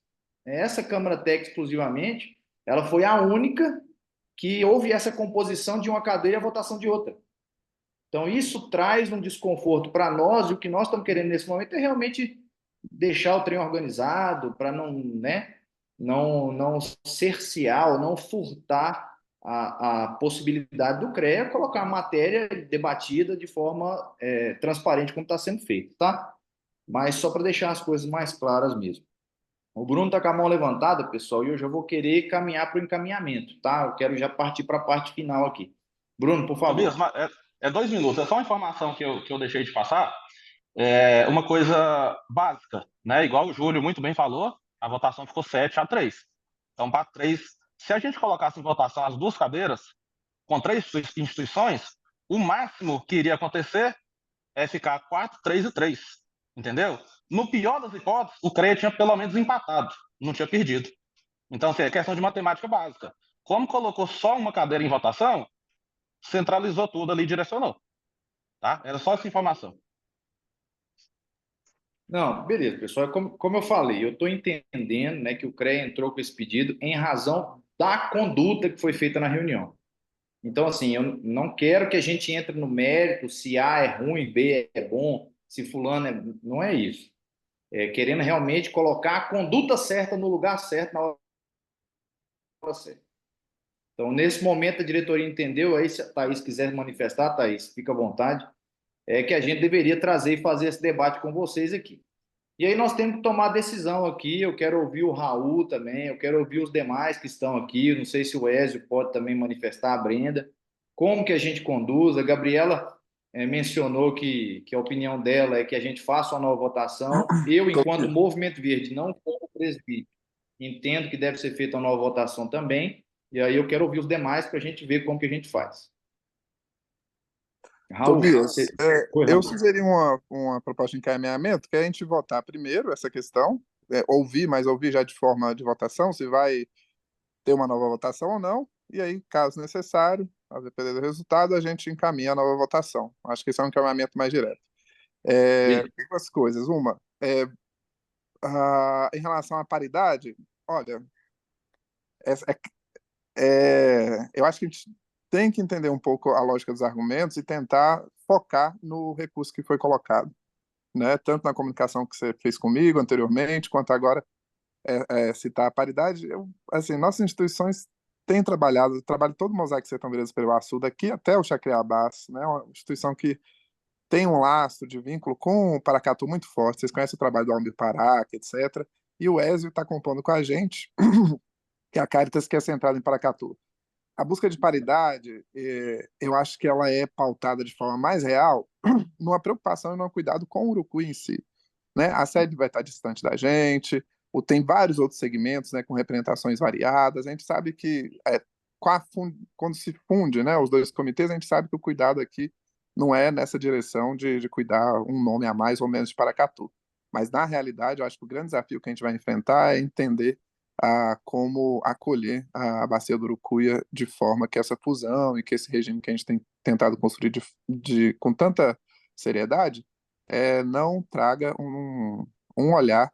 B: Essa Câmara Técnica, exclusivamente, ela foi a única que houve essa composição de uma cadeira e a votação de outra. Então, isso traz um desconforto para nós, e o que nós estamos querendo nesse momento é realmente deixar o trem organizado, para não cercear ou não furtar a possibilidade do CREA colocar a matéria debatida de forma transparente, como está sendo feito, tá? Mas só para deixar as coisas mais claras mesmo. O Bruno está com a mão levantada, pessoal, e eu já vou querer caminhar para o encaminhamento, tá? Eu quero já partir para a parte final aqui. Bruno, por favor.
D: Tobias, é 2 minutos, é só uma informação que eu deixei de passar. Uma coisa básica, né? Igual o Júlio muito bem falou, a votação ficou 7-3. Então, para 3, se a gente colocasse em votação as duas cadeiras, com 3 instituições, o máximo que iria acontecer é ficar 4-3-3, entendeu? No pior das hipóteses, o CREA tinha pelo menos empatado, não tinha perdido. Então, assim, é questão de matemática básica. Como colocou só uma cadeira em votação, centralizou tudo ali e direcionou. Tá? Era só essa informação.
B: Não, beleza, pessoal. Como eu falei, eu estou entendendo, né, que o CREA entrou com esse pedido em razão da conduta que foi feita na reunião. Então, assim, eu não quero que a gente entre no mérito se A é ruim, B é bom, se fulano é... Não é isso. Querendo realmente colocar a conduta certa no lugar certo, na hora certa. Então, nesse momento, a diretoria entendeu, aí se a Thaís quiser manifestar, Thaís, fica à vontade, que a gente deveria trazer e fazer esse debate com vocês aqui. E aí nós temos que tomar decisão aqui, eu quero ouvir o Raul também, eu quero ouvir os demais que estão aqui, não sei se o Ézio pode também manifestar, a Brenda, como que a gente conduz, a Gabriela mencionou que a opinião dela é que a gente faça uma nova votação, eu, enquanto Movimento Verde, não como presbítero, entendo que deve ser feita uma nova votação também, e aí eu quero ouvir os demais para a gente ver como que a gente faz. Raul,
G: Tobias,
B: Oi,
G: eu
B: Raul.
G: sugeri uma proposta de encaminhamento, que é a gente votar primeiro essa questão, mas ouvir já de forma de votação, se vai ter uma nova votação ou não, e aí, caso necessário, a depender do resultado, a gente encaminha a nova votação. Acho que esse é um encaminhamento mais direto. Duas coisas. Uma, em relação à paridade, olha, eu acho que a gente tem que entender um pouco a lógica dos argumentos e tentar focar no recurso que foi colocado, né? Tanto na comunicação que você fez comigo anteriormente, quanto agora citar a paridade. Assim, nossas instituições têm trabalhado, trabalho todo o Mosaico Sertão Veredas Peruaçu, daqui até o Chacriabás, né? Uma instituição que tem um laço de vínculo com o Paracatu muito forte. Vocês conhecem o trabalho do Almir Parac, etc. E o Ézio está compondo com a gente, que é a Caritas, que é centrada em Paracatu. A busca de paridade, eu acho que ela é pautada de forma mais real numa preocupação e num cuidado com o Urucuí em si, né? A sede vai estar distante da gente, tem vários outros segmentos, né, com representações variadas. A gente sabe que quando se funde, né, os dois comitês, a gente sabe que o cuidado aqui não é nessa direção de cuidar um nome a mais ou menos de Paracatu. Mas, na realidade, eu acho que o grande desafio que a gente vai enfrentar é entender como acolher a Bacia do Urucuia de forma que essa fusão e que esse regime que a gente tem tentado construir com tanta seriedade não traga um olhar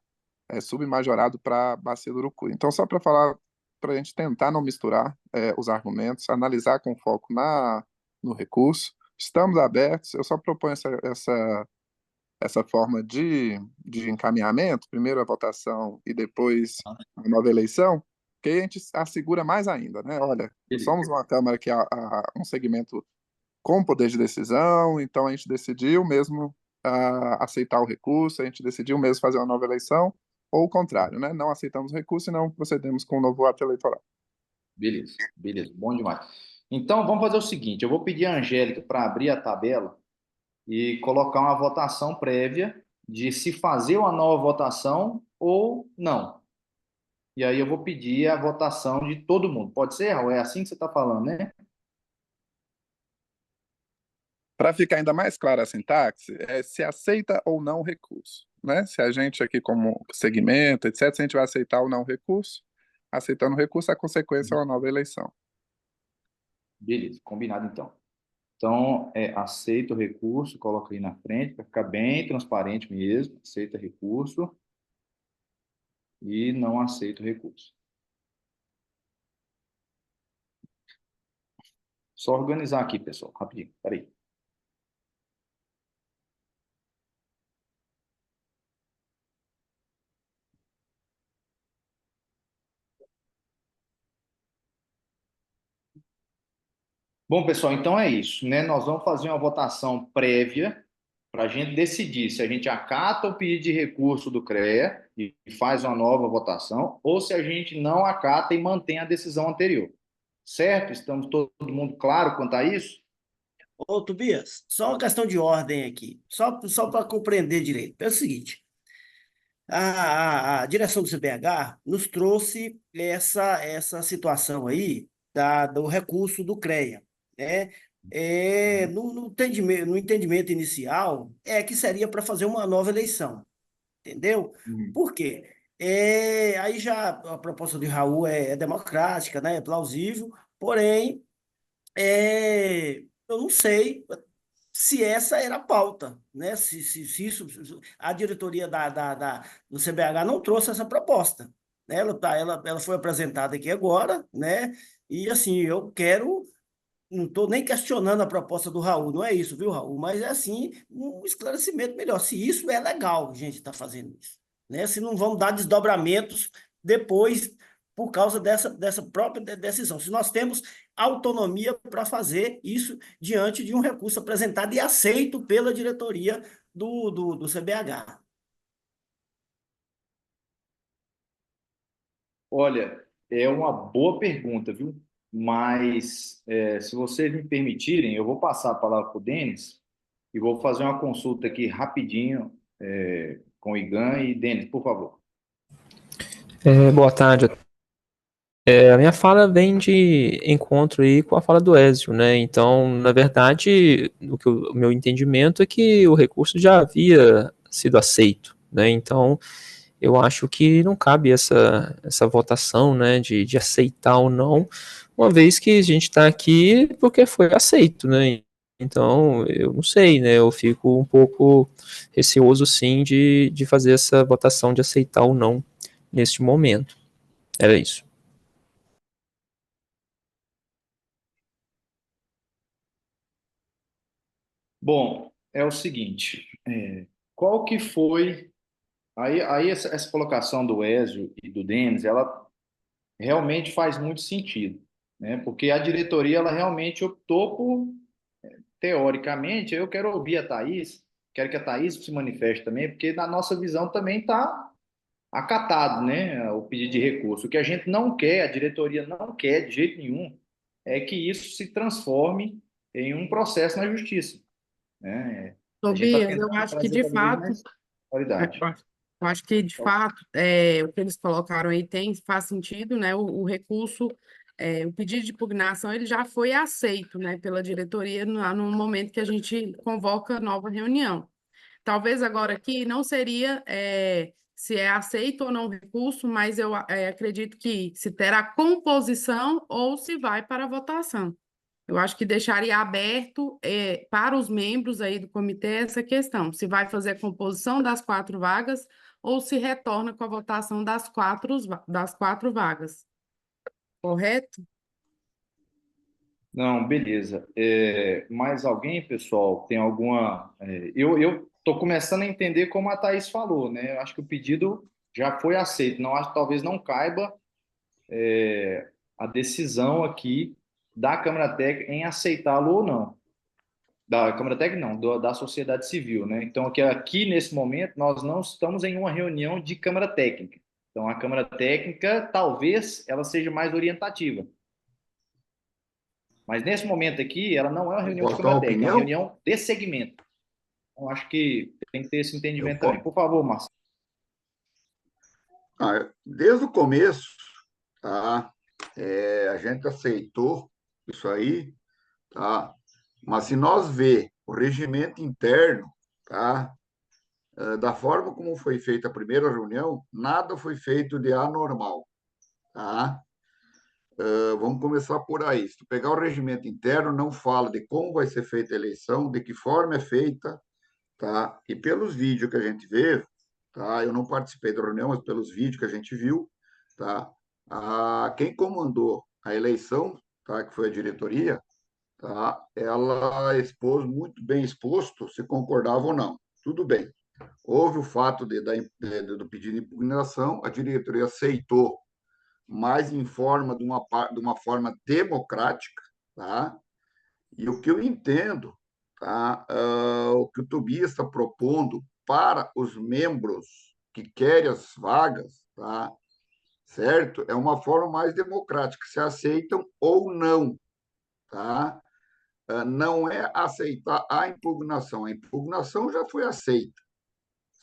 G: submajorado para a Bacia do Urucuia. Então, só para falar, para a gente tentar não misturar os argumentos, analisar com foco no recurso, estamos abertos. Eu só proponho essa forma de encaminhamento, primeiro a votação e depois a nova eleição, que aí a gente assegura mais ainda, né? Olha, somos uma Câmara que há um segmento com poder de decisão, então a gente decidiu mesmo aceitar o recurso, a gente decidiu mesmo fazer uma nova eleição, ou o contrário, né? Não aceitamos o recurso e não procedemos com um novo ato eleitoral.
B: Beleza, beleza, bom demais. Então, vamos fazer o seguinte: eu vou pedir a Angélica para abrir a tabela e colocar uma votação prévia de se fazer uma nova votação ou não. E aí eu vou pedir a votação de todo mundo. Pode ser, Raul? É assim que você está falando, né?
G: Para ficar ainda mais clara a sintaxe, se aceita ou não o recurso, né? Se a gente aqui como segmento, etc., se a gente vai aceitar ou não o recurso, aceitando o recurso, a consequência é uma nova eleição.
B: Beleza, combinado então. Então, aceita o recurso, coloca aí na frente, para ficar bem transparente mesmo. Aceita recurso e não aceita o recurso. Só organizar aqui, pessoal, rapidinho, peraí. Bom, pessoal, então é isso, né? Nós vamos fazer uma votação prévia para a gente decidir se a gente acata o pedido de recurso do CREA e faz uma nova votação, ou se a gente não acata e mantém a decisão anterior. Certo? Estamos todo mundo claro quanto a isso?
J: Ô, Tobias, só uma questão de ordem aqui, só para compreender direito. É o seguinte, a direção do CBH nos trouxe essa situação aí do recurso do CREA, né? No entendimento inicial, que seria para fazer uma nova eleição, entendeu? Por quê? Aí já a proposta de Raul é democrática, né? É plausível, porém, eu não sei se essa era a pauta, né? Se isso, a diretoria do CBH não trouxe essa proposta, né? Ela foi apresentada aqui agora, né? E assim, não estou nem questionando a proposta do Raul, não é isso, viu, Raul? Mas é assim, um esclarecimento melhor, se isso é legal, a gente está fazendo isso, né? Se não vão dar desdobramentos depois por causa dessa própria decisão. Se nós temos autonomia para fazer isso diante de um recurso apresentado e aceito pela diretoria do CBH.
B: Olha, é uma boa pergunta, viu? Mas, se vocês me permitirem, eu vou passar a palavra para o Denis e vou fazer uma consulta aqui rapidinho com o Igan. E, Denis, por favor.
K: Boa tarde. A minha fala vem de encontro aí com a fala do Ézio, né? Então, na verdade, o meu entendimento é que o recurso já havia sido aceito, né? Então, eu acho que não cabe essa votação, né, de aceitar ou não, uma vez que a gente está aqui porque foi aceito, né? Então, eu não sei, né? Eu fico um pouco receoso, sim, de fazer essa votação de aceitar ou não neste momento. Era isso.
B: Bom, é o seguinte, qual que foi... Aí essa colocação do Ézio e do Denis, ela realmente faz muito sentido, né? Porque a diretoria, ela realmente optou por, teoricamente, eu quero ouvir a Thaís, quero que a Thaís se manifeste também, porque na nossa visão também está acatado, né, o pedido de recurso. O que a gente não quer, a diretoria não quer de jeito nenhum, é que isso se transforme em um processo na justiça, né? A gente está
E: Tobias, eu
B: tentando
E: acho que
B: trazer
E: de
B: cada vez
E: fato.
B: mais qualidade.
E: Eu acho que, de fato, o que eles colocaram aí faz sentido, né? O recurso, o pedido de impugnação, ele já foi aceito, né, pela diretoria no momento que a gente convoca nova reunião. Talvez agora aqui não seria se é aceito ou não o recurso, mas eu acredito que se terá composição ou se vai para a votação. Eu acho que deixaria aberto para os membros aí do comitê essa questão, se vai fazer a composição das 4 vagas ou se retorna com a votação das quatro vagas. Correto?
B: Não, beleza. Mais alguém, pessoal, tem alguma... eu estou começando a entender como a Thaís falou, né? Eu acho que o pedido já foi aceito. Não acho que talvez não caiba a decisão aqui da Câmara Técnica em aceitá-lo ou não. Da Câmara Técnica, não, da sociedade civil, né? Então, aqui nesse momento, nós não estamos em uma reunião de Câmara Técnica. Então, a Câmara Técnica, talvez, ela seja mais orientativa. Mas, nesse momento aqui, ela não é uma reunião de
F: Posso dar uma
B: Câmara Técnica, é uma
F: opinião?
B: reunião de segmento. Então, acho que tem que ter esse entendimento
F: Eu
B: também.
F: posso?
B: Por favor, Marcelo.
F: Desde o começo, tá? A gente aceitou isso aí, tá? Mas se nós ver o regimento interno, tá? Da forma como foi feita a primeira reunião, nada foi feito de anormal, tá? Vamos começar por aí. Se tu pegar o regimento interno, não fala de como vai ser feita a eleição, de que forma é feita, tá? E pelos vídeos que a gente vê, tá? Eu não participei da reunião, mas pelos vídeos que a gente viu, tá? Quem comandou a eleição, tá? Que foi a diretoria, tá? Ela expôs muito bem exposto se concordava ou não. Tudo bem. Houve o fato do pedido de impugnação, a diretoria aceitou, mas em forma de uma forma democrática, tá? E o que eu entendo, tá? O que o Tobias está propondo para os membros que querem as vagas, tá? Certo? É uma forma mais democrática, se aceitam ou não, tá? Não é aceitar a impugnação já foi aceita,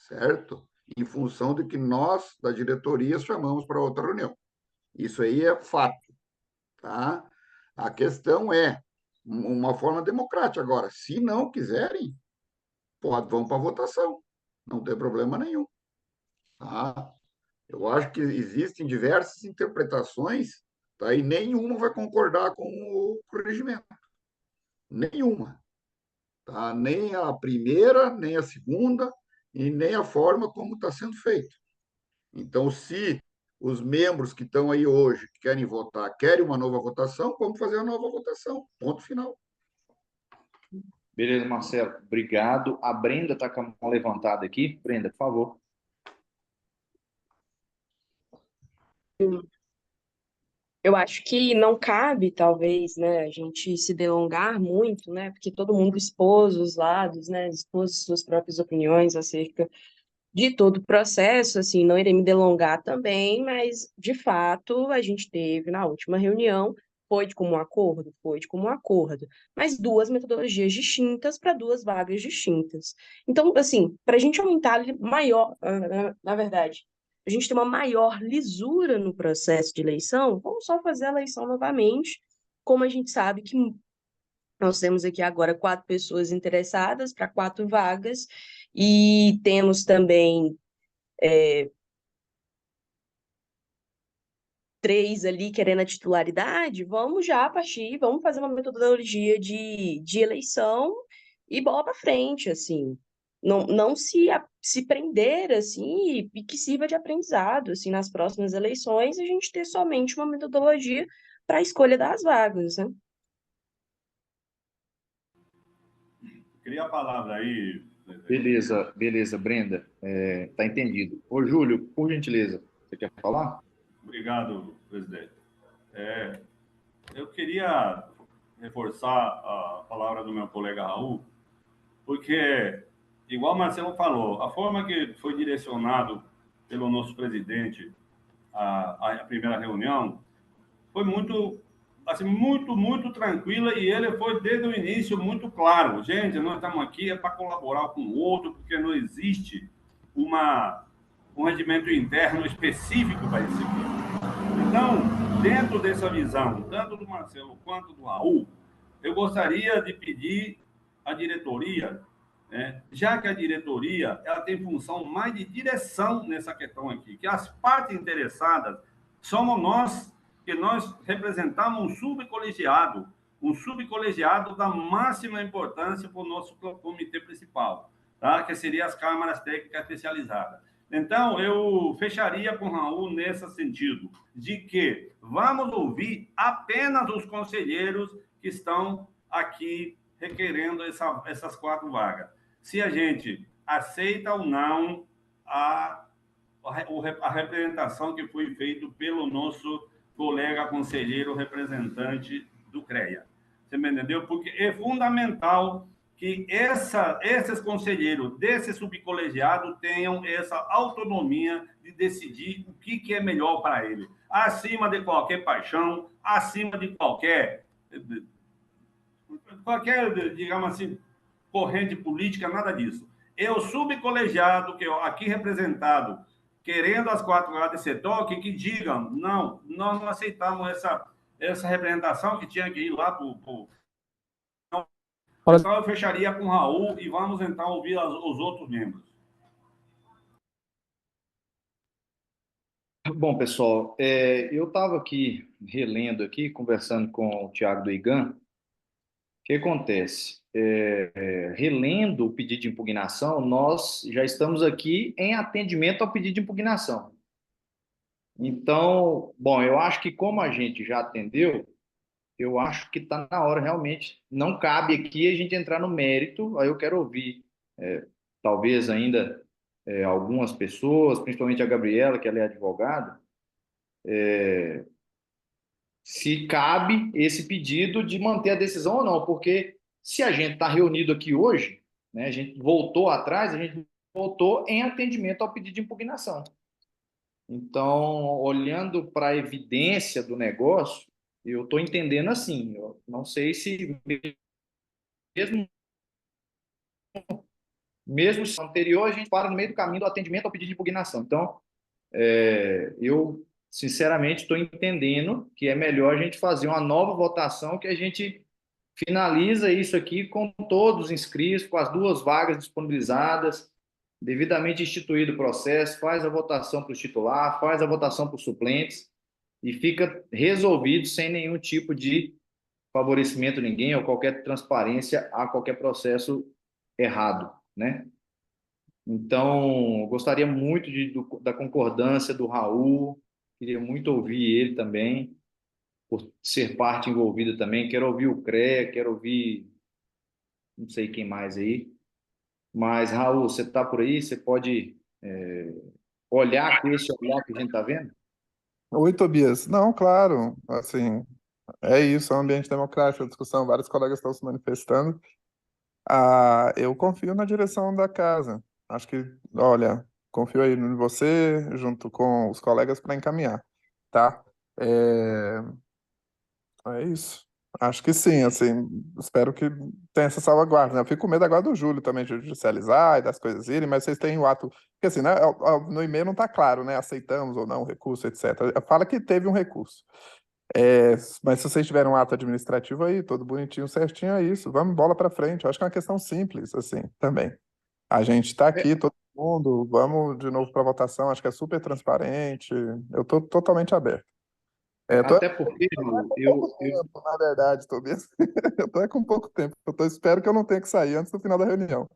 F: certo? Em função de que nós, da diretoria, chamamos para outra reunião. Isso aí é fato, tá? A questão é uma forma democrática. Agora, se não quiserem, vão para a votação, não tem problema nenhum, tá? Eu acho que existem diversas interpretações, tá? E nenhuma vai concordar com o regimento. Nenhuma. Tá? Nem a primeira, nem a segunda, e nem a forma como está sendo feito. Então, se os membros que estão aí hoje, que querem votar, querem uma nova votação, vamos fazer a nova votação. Ponto final.
B: Beleza, Marcelo. Obrigado. A Brenda está com a mão levantada aqui. Brenda, por favor.
L: Eu acho que não cabe, talvez, né, a gente se delongar muito, né, porque todo mundo expôs os lados, né, expôs suas próprias opiniões acerca de todo o processo, assim, não irei me delongar também, mas, de fato, a gente teve na última reunião, foi de comum acordo? Foi de comum acordo, mas 2 metodologias distintas para 2 vagas distintas. Então, assim, para a gente aumentar maior, na verdade, a gente ter uma maior lisura no processo de eleição, vamos só fazer a eleição novamente, como a gente sabe que nós temos aqui agora 4 pessoas interessadas para 4 vagas, e temos também 3 ali querendo a titularidade, vamos já partir, vamos fazer uma metodologia de eleição e bola para frente, assim. Não se prender, assim, e que sirva de aprendizado, assim, nas próximas eleições, a gente ter somente uma metodologia para a escolha das vagas, né?
H: Queria a palavra aí.
B: Beleza, beleza, Brenda. Tá entendido. Ô, Júlio, por gentileza, você quer falar?
H: Obrigado, presidente. Eu queria reforçar a palavra do meu colega Raul, porque, igual o Marcelo falou, a forma que foi direcionado pelo nosso presidente a primeira reunião foi muito, assim, muito tranquila, e ele foi desde o início muito claro. Gente, nós estamos aqui para colaborar com o outro, porque não existe uma um regimento interno específico para isso aqui. Então, dentro dessa visão, tanto do Marcelo quanto do Raul, eu gostaria de pedir à diretoria, né, já que a diretoria ela tem função mais de direção nessa questão aqui, que as partes interessadas somos nós, que nós representamos um subcolegiado da máxima importância para o nosso comitê principal, tá? Que seria as câmaras técnicas especializadas. Então, eu fecharia com o Raul nesse sentido, de que vamos ouvir apenas os conselheiros que estão aqui requerendo essas 4 vagas. Se a gente aceita ou não a representação que foi feita pelo nosso colega conselheiro representante do CREA. Você me entendeu? Porque é fundamental que esses conselheiros desse subcolegiado tenham essa autonomia de decidir o que é melhor para ele, acima de qualquer paixão, acima de qualquer, digamos assim, corrente política, nada disso. É o subcolegiado, que aqui representado, querendo as 4 vagas de CETOC, que digam, não, nós não aceitamos essa representação que tinha que ir lá para o... Então, eu fecharia com o Raul e vamos, então, ouvir os outros membros.
B: Bom, pessoal, eu estava aqui, relendo aqui, conversando com o Tiago do IGAM. O que acontece? Relendo o pedido de impugnação, nós já estamos aqui em atendimento ao pedido de impugnação. Então, bom, eu acho que como a gente já atendeu, eu acho que está na hora realmente, não cabe aqui a gente entrar no mérito, aí eu quero ouvir, talvez ainda algumas pessoas, principalmente a Gabriela, que ela é advogada, se cabe esse pedido de manter a decisão ou não, porque se a gente está reunido aqui hoje, né, a gente voltou atrás, a gente voltou em atendimento ao pedido de impugnação. Então, olhando para a evidência do negócio, eu estou entendendo assim, eu não sei se mesmo se anterior, a gente para no meio do caminho do atendimento ao pedido de impugnação. Então, eu, sinceramente, estou entendendo que é melhor a gente fazer uma nova votação, que a gente finaliza isso aqui com todos os inscritos, com as 2 vagas disponibilizadas, devidamente instituído o processo, faz a votação para o titular, faz a votação para os suplentes e fica resolvido sem nenhum tipo de favorecimento a ninguém ou qualquer transparência a qualquer processo errado, né? Então, gostaria muito da concordância do Raul, queria muito ouvir ele também, por ser parte envolvida também. Quero ouvir o CREA, quero ouvir não sei quem mais aí. Mas, Raul, você está por aí? Você pode olhar com esse olhar que a gente está vendo?
G: Oi, Tobias. Não, claro, assim, é isso, é um ambiente democrático, a discussão, vários colegas estão se manifestando. Eu confio na direção da casa. Acho que, olha, confio aí em você, junto com os colegas, para encaminhar, tá? É isso. Acho que sim, assim, espero que tenha essa salvaguarda, né? Eu fico com medo agora do Júlio também de judicializar e das coisas irem, mas vocês têm o ato. Porque assim, né? No e-mail não está claro, né? Aceitamos ou não o recurso, etc. Fala que teve um recurso. Mas se vocês tiverem um ato administrativo aí, todo bonitinho, certinho, é isso. Vamos bola para frente. Eu acho que é uma questão simples, assim, também. A gente está aqui, todo mundo, vamos de novo para votação, acho que é super transparente. Eu estou totalmente aberto.
B: Até porque
G: Na verdade, Tobias, eu estou com pouco tempo. Espero que eu não tenha que sair antes do final da reunião.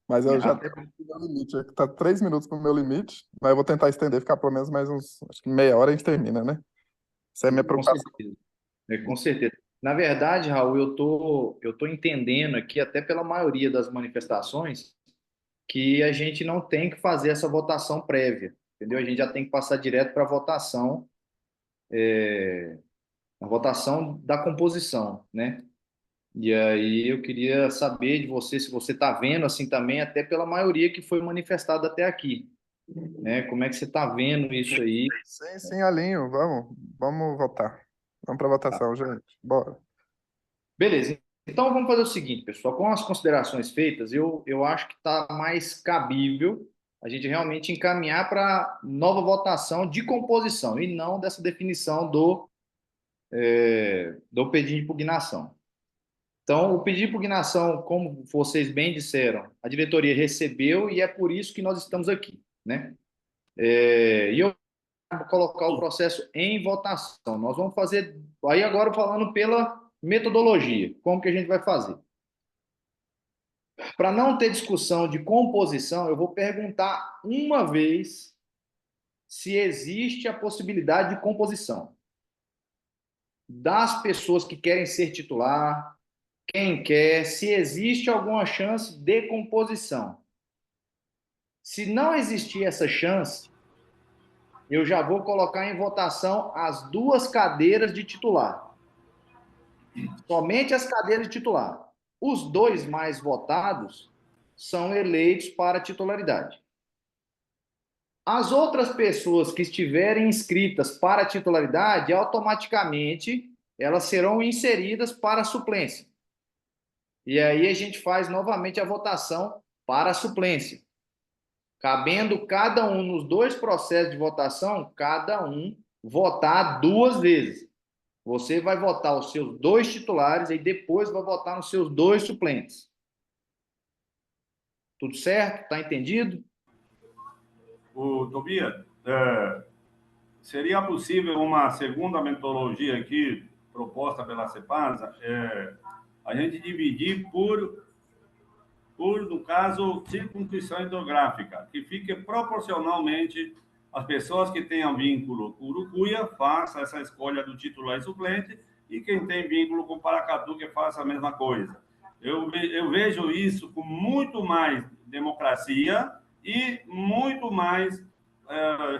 G: Mas eu já tenho o meu limite. Está 3 minutos para o meu limite, mas eu vou tentar estender, ficar pelo menos mais uns, acho que meia hora a gente termina, né? Essa é a minha preocupação.
B: Com certeza. Na verdade, Raul, eu tô entendendo aqui, até pela maioria das manifestações, que a gente não tem que fazer essa votação prévia, entendeu? A gente já tem que passar direto para a votação da composição, né? E aí eu queria saber de você, se você está vendo assim também, até pela maioria que foi manifestada até aqui, né? Como é que você está vendo isso aí?
G: Sim, alinho, vamos votar. Vamos para a votação, gente. Bora.
B: Beleza. Então vamos fazer o seguinte, pessoal, com as considerações feitas, eu acho que está mais cabível a gente realmente encaminhar para nova votação de composição e não dessa definição do pedido de impugnação. Então, o pedido de impugnação, como vocês bem disseram, a diretoria recebeu e é por isso que nós estamos aqui, né? E eu vou colocar o processo em votação. Nós vamos fazer, aí agora falando pela metodologia, como que a gente vai fazer. Para não ter discussão de composição, eu vou perguntar uma vez se existe a possibilidade de composição das pessoas que querem ser titular, quem quer, se existe alguma chance de composição. Se não existir essa chance, eu já vou colocar em votação as 2 cadeiras de titular. Somente as cadeiras de titular. Os 2 mais votados são eleitos para titularidade. As outras pessoas que estiverem inscritas para titularidade, automaticamente elas serão inseridas para a suplência. E aí a gente faz novamente a votação para a suplência. Cabendo cada um nos 2 processos de votação, cada um votar 2 vezes. Você vai votar os seus 2 titulares e depois vai votar nos seus 2 suplentes. Tudo certo? Está entendido?
H: Tobias, seria possível uma segunda metodologia aqui proposta pela CEPASA, a gente dividir por, no caso, circunscrição hidrográfica, que fique proporcionalmente as pessoas que tenham vínculo com Urucuia façam essa escolha do titular e suplente, e quem tem vínculo com Paracatu que faça a mesma coisa. Eu vejo isso com muito mais democracia e muito mais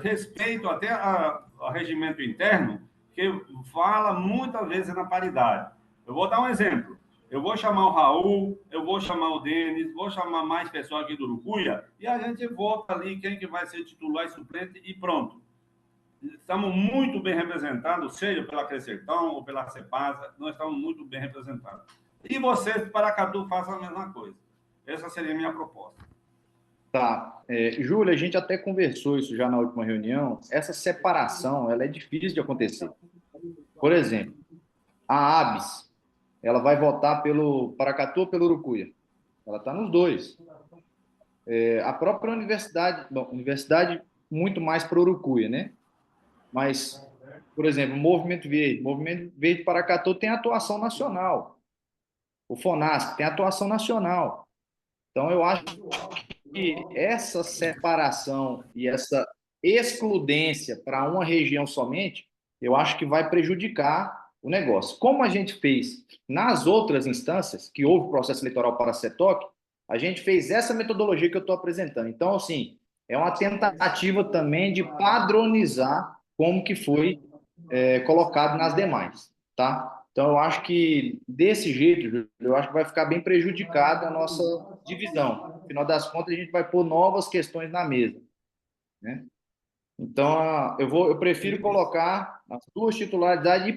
H: respeito até ao regimento interno, que fala muitas vezes na paridade. Eu vou dar um exemplo. Eu vou chamar o Raul, eu vou chamar o Denis, vou chamar mais pessoal aqui do Urucuia, e a gente vota ali quem que vai ser titular e suplente e pronto. Estamos muito bem representados, seja pela Crescertão ou pela CEPASA, nós estamos muito bem representados. E vocês, Paracatu, façam a mesma coisa. Essa seria a minha proposta.
B: Tá. Júlia, a gente até conversou isso já na última reunião. Essa separação, ela é difícil de acontecer. Por exemplo, a ABS, ela vai votar pelo Paracatu ou pelo Urucuia? Ela está nos 2. A própria universidade, universidade muito mais para Urucuia, né? Mas, por exemplo, o Movimento Verde Paracatu tem atuação nacional. O FONASC tem atuação nacional. Então, eu acho que essa separação e essa excludência para uma região somente, eu acho que vai prejudicar o negócio. Como a gente fez nas outras instâncias, que houve processo eleitoral para a CETOC, a gente fez essa metodologia que eu estou apresentando. Então, assim, é uma tentativa também de padronizar como que foi colocado nas demais, tá? Então, eu acho que, desse jeito, eu acho que vai ficar bem prejudicada a nossa divisão. No final das contas, a gente vai pôr novas questões na mesa, né? Então, eu prefiro colocar as 2 titularidades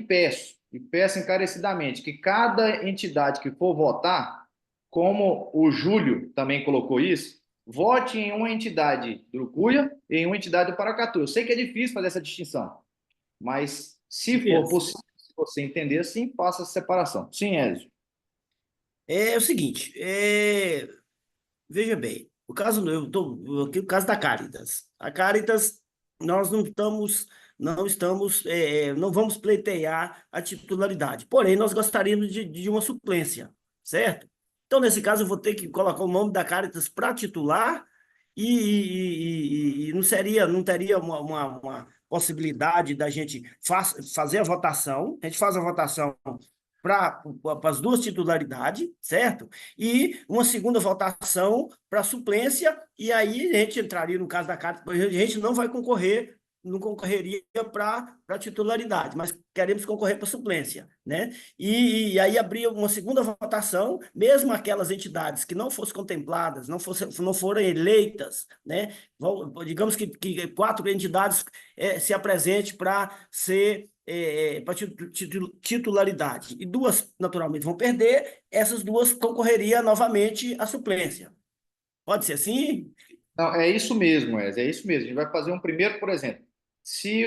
B: e peço encarecidamente que cada entidade que for votar, como o Júlio também colocou isso, vote em uma entidade do Urucuia e em uma entidade do Paracatu. Eu sei que é difícil fazer essa distinção, mas se for possível, se você entender assim, faça essa separação. Sim, Ezio.
J: É o seguinte, veja bem, o caso da Caritas. A Caritas, nós não vamos pleitear a titularidade, porém, nós gostaríamos de uma suplência, certo? Então, nesse caso, eu vou ter que colocar o nome da Caritas para titular e não teria uma possibilidade da gente fazer a votação. A gente faz a votação para as 2 titularidades, certo? E uma segunda votação para suplência, e aí a gente entraria no caso da Caritas, a gente não concorreria para titularidade, mas queremos concorrer para suplência, né? E aí abrir uma segunda votação, mesmo aquelas entidades que não fossem contempladas, não foram eleitas, né? Digamos que 4 entidades se apresentem para ser para titularidade, e 2 naturalmente vão perder, essas 2 concorreriam novamente à suplência. Pode ser assim?
B: Não, é isso mesmo, Wes, é isso mesmo. A gente vai fazer um primeiro, por exemplo, se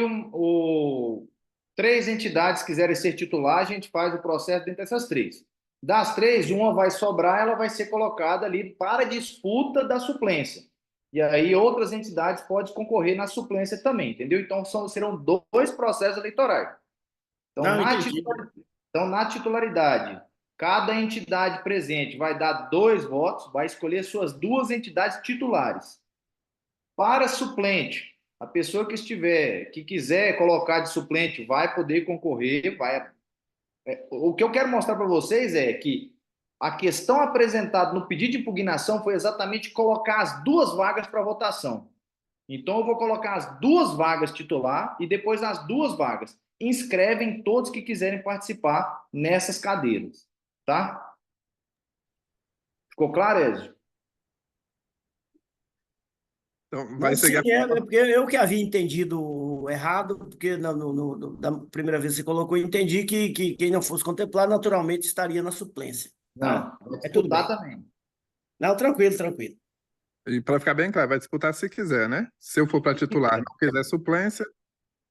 B: três entidades quiserem ser titular, a gente faz o processo dentro dessas três. Das três, uma vai sobrar, ela vai ser colocada ali para disputa da suplência. E aí outras entidades podem concorrer na suplência também, entendeu? Então serão dois processos eleitorais. Então,
J: Não, entendi.
B: na titularidade, cada entidade presente vai dar 2 votos, vai escolher suas 2 entidades titulares. Para suplente, a pessoa que quiser colocar de suplente, vai poder concorrer, o que eu quero mostrar para vocês é que a questão apresentada no pedido de impugnação foi exatamente colocar as 2 vagas para votação. Então, eu vou colocar as 2 vagas titular e depois as 2 vagas. Inscrevem todos que quiserem participar nessas cadeiras, tá? Ficou claro, Ezio?
G: Então, vai
J: Não, sim,
G: seguir a
J: porque eu que havia entendido errado, porque da primeira vez que você colocou, eu entendi que quem não fosse contemplado naturalmente estaria na suplência. Tá?
B: Não, vai
J: É tudo bem.
B: disputar também.
J: Não, tranquilo, tranquilo.
G: E para ficar bem claro, vai disputar se quiser, né? Se eu for para titular, não quiser suplência,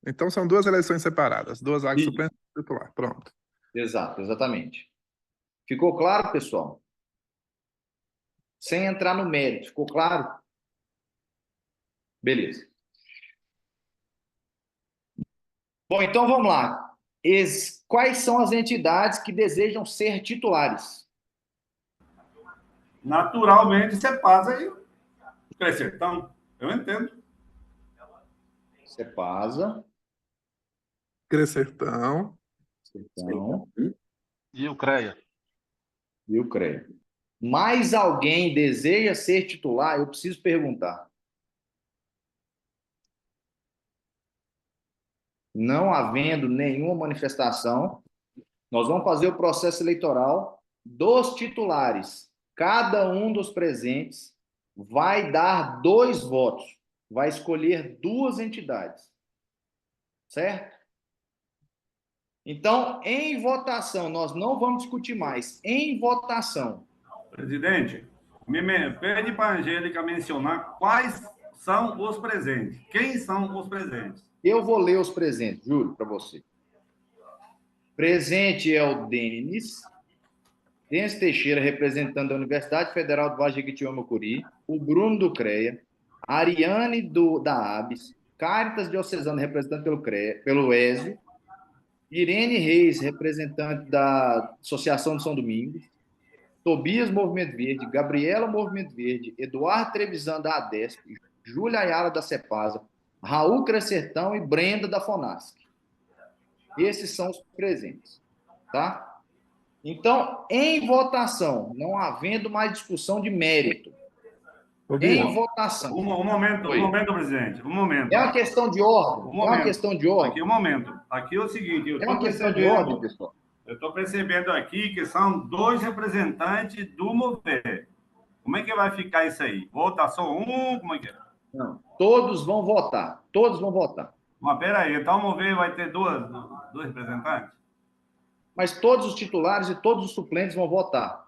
G: então são 2 eleições separadas, 2 vagas
B: Isso.
G: suplência e titular. Pronto.
B: Exato, exatamente. Ficou claro, pessoal? Sem entrar no mérito, ficou claro? Beleza. Bom, então vamos lá. Quais são as entidades que desejam ser titulares?
H: Naturalmente, você passa aí. Crescertão, eu entendo.
B: Cepasa,
G: Crescertão.
B: Sertão
D: E o CREA?
B: e o CREA. Mais alguém deseja ser titular? Eu preciso perguntar. Não havendo nenhuma manifestação, nós vamos fazer o processo eleitoral dos titulares. Cada um dos presentes vai dar 2 votos, vai escolher 2 entidades. Certo? Então, em votação, nós não vamos discutir mais. Em votação.
H: Presidente, pede para a Angélica mencionar quais são os presentes. Quem são os presentes?
B: Eu vou ler os presentes, juro para você. Presente é o Denis Teixeira, representante da Universidade Federal do Vale do Jequitinhonha-Mucuri, o Bruno do CREA, a Ariane da ABS, Caritas Diocesana, representante pelo ESO, Irene Reis, representante da Associação de São Domingos, Tobias Movimento Verde, Gabriela Movimento Verde, Eduardo Trevisan da ADESP, Júlia Ayala da Cepasa, Raul Crescertão e Brenda da FONASC. Esses são os presentes, tá? Então, em votação, não havendo mais discussão de mérito, em votação.
H: Um momento, presidente, um momento.
B: É uma questão de ordem, é uma questão de ordem.
H: Aqui, um momento. Aqui é o seguinte,
B: é uma questão de ordem, pessoal.
H: Eu estou percebendo aqui que são 2 representantes do Mover. Como é que vai ficar isso aí? Vota só um? Como é que é?
B: Não, todos vão votar. Todos vão votar.
H: Mas peraí, então o Mover vai ter 2 representantes?
B: Mas todos os titulares e todos os suplentes vão votar.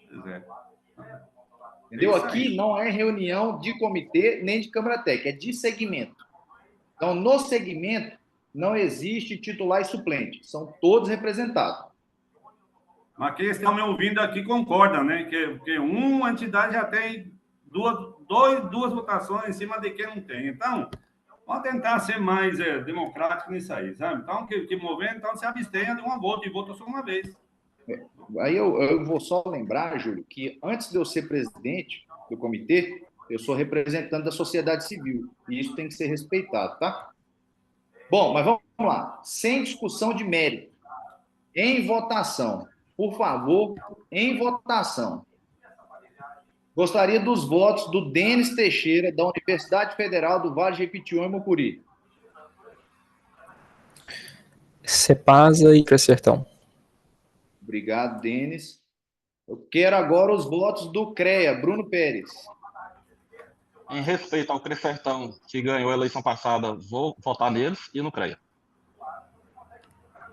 H: Pois é.
B: Entendeu? Aqui não é reunião de comitê nem de Câmara Técnica, é de segmento. Então, no segmento, não existe titular e suplente. São todos representados.
H: Mas quem está me ouvindo aqui concorda, né? Que uma entidade já tem duas votações em cima de quem não tem. Então, vamos tentar ser mais democrático nisso aí, sabe? Então, que mover, então se abstenha de uma volta e vota só uma vez.
B: Aí eu vou só lembrar, Júlio, que antes de eu ser presidente do comitê, eu sou representante da sociedade civil. E isso tem que ser respeitado, tá? Bom, mas vamos lá. Sem discussão de mérito. Em votação. Por favor, em votação. Gostaria dos votos do Denis Teixeira, da Universidade Federal do Vale do Jequitinhonha-Mucuri.
K: Cepasa e Crescertão.
B: Obrigado, Denis. Eu quero agora os votos do CREA, Bruno Pérez.
D: Em respeito ao Crescertão, que ganhou a eleição passada, vou votar neles e no CREA.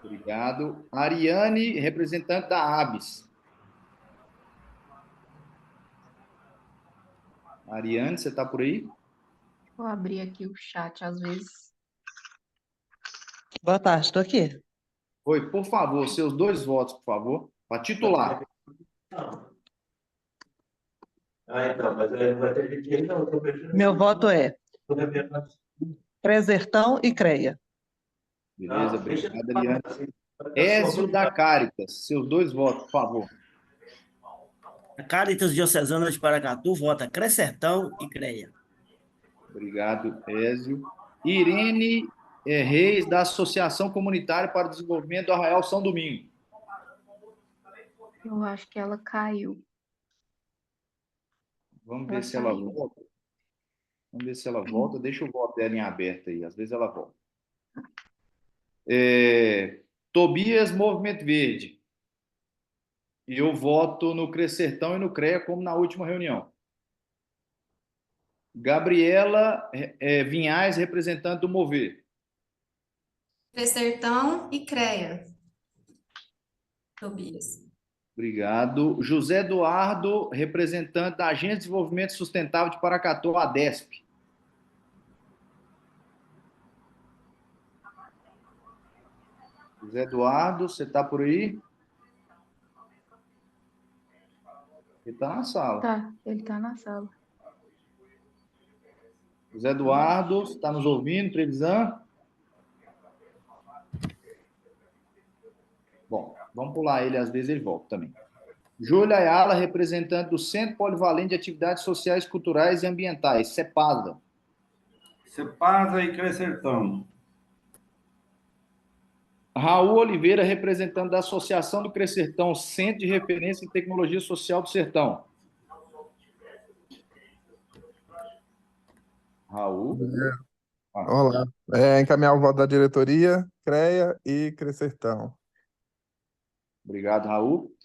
B: Obrigado. Ariane, representante da ABS. Ariane, você está por aí?
C: Vou abrir aqui o chat, às vezes.
M: Boa tarde, estou aqui.
B: Oi, por favor, seus 2 votos, por favor, para titular.
M: Então, mas vai ter que... Meu voto é Presertão e CREA.
B: Beleza, obrigado, Ariane. Ézio da Caritas, seus 2 votos, por favor.
J: A Caritas Diocesana de Paracatu vota Crescertão e CREA.
B: Obrigado, Ézio. Irene Reis, da Associação Comunitária para o Desenvolvimento do Arraial São Domingo.
C: Eu acho que ela caiu.
B: Vamos
C: Ela
B: ver se ela
C: saiu.
B: volta. Vamos ver se ela volta. Deixa o voto dela em aberto aí. Às vezes ela volta. Tobias, Movimento Verde. E eu voto no Crescertão e no CREA, como na última reunião. Gabriela Vinhais, representante do Mover.
I: Crescertão e CREA. Tobias.
B: Obrigado. José Eduardo, representante da Agência de Desenvolvimento Sustentável de Paracatu, ADESP. José Eduardo, você está por aí? Ele está na sala.
C: Tá, ele tá na sala.
B: José Eduardo, você está nos ouvindo, Trevisan? Bom, vamos pular ele, às vezes ele volta também. Júlia Ayala, representante do Centro Polivalente de Atividades Sociais, Culturais e Ambientais, CEPASA.
H: CEPASA e Crescertão.
B: Raul Oliveira, representante da Associação do Crescertão, Centro de Referência em Tecnologia Social do Sertão. Raul.
G: Olá. Encaminhar o voto da diretoria, CREA e Crescertão.
B: Obrigado, Raul.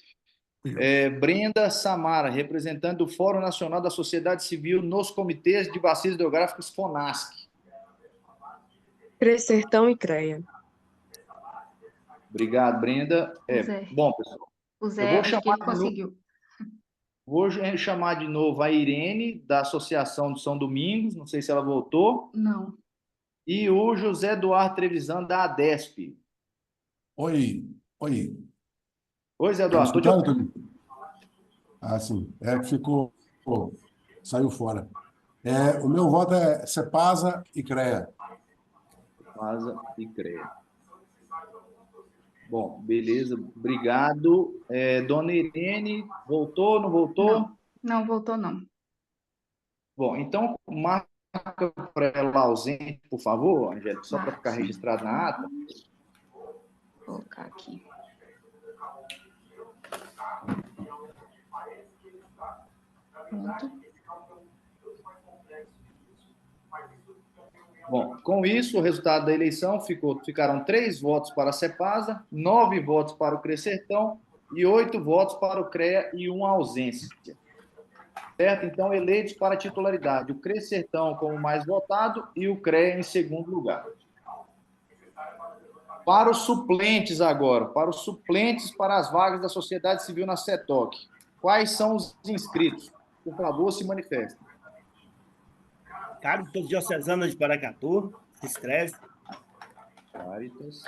B: Brenda Samara, representante do Fórum Nacional da Sociedade Civil nos Comitês de Bacias Hidrográficas, FONASC.
L: Crescertão e CREA.
B: Obrigado, Brenda.
C: Zé.
B: Bom, pessoal,
C: O
B: eu
C: Zé,
B: vou
C: acho que
B: chamar
C: ele conseguiu.
B: vou chamar de novo a Irene, da Associação de São Domingos, não sei se ela voltou,
C: Não.
B: e o José Eduardo Trevisan, da ADESP.
N: Oi.
B: Oi, Zé
N: Tá me
B: Eduardo, estou te
N: escutando,
B: ouvindo.
N: Toninho? Ah, sim. Que ficou... saiu fora. O meu voto é CEPASA e CREA.
B: CEPASA e CREA. Bom, beleza, obrigado. Dona Irene, voltou, não voltou?
C: Não voltou, não.
B: Bom, então marca para ela ausente, por favor, Angélica, só para ficar
C: Sim.
B: registrado na ata.
C: Vou colocar aqui. Pronto.
B: Bom, com isso, o resultado da eleição ficaram 3 votos para a CEPASA, 9 votos para o Crescertão e 8 votos para o CREA e 1 ausência. Certo? Então, eleitos para a titularidade, o Crescertão como mais votado e o CREA em segundo lugar. Para os suplentes agora, para os suplentes para as vagas da sociedade civil na CETOC, quais são os inscritos? Por favor, se manifestem.
J: Caritas Diocesana de Paracatu, se inscreve.
B: Caritas.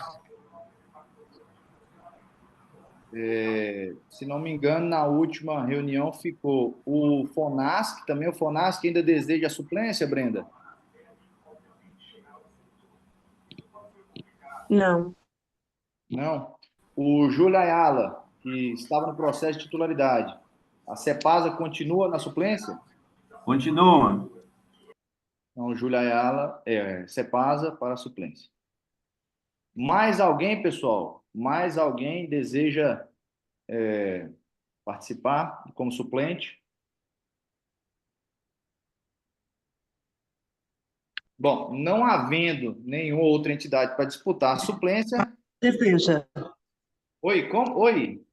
B: Se não me engano, na última reunião ficou o FONASC, também o FONASC ainda deseja a suplência, Brenda?
L: Não.
B: Não. O Júlio Ayala, que estava no processo de titularidade, a CEPASA continua na suplência?
H: Continua.
B: Então, Júlio Ayala, CEPASA para a suplência. Mais alguém, pessoal? Mais alguém deseja participar como suplente? Bom, não havendo nenhuma outra entidade para disputar a suplência...
M: Deseja.
B: Oi, como? Oi.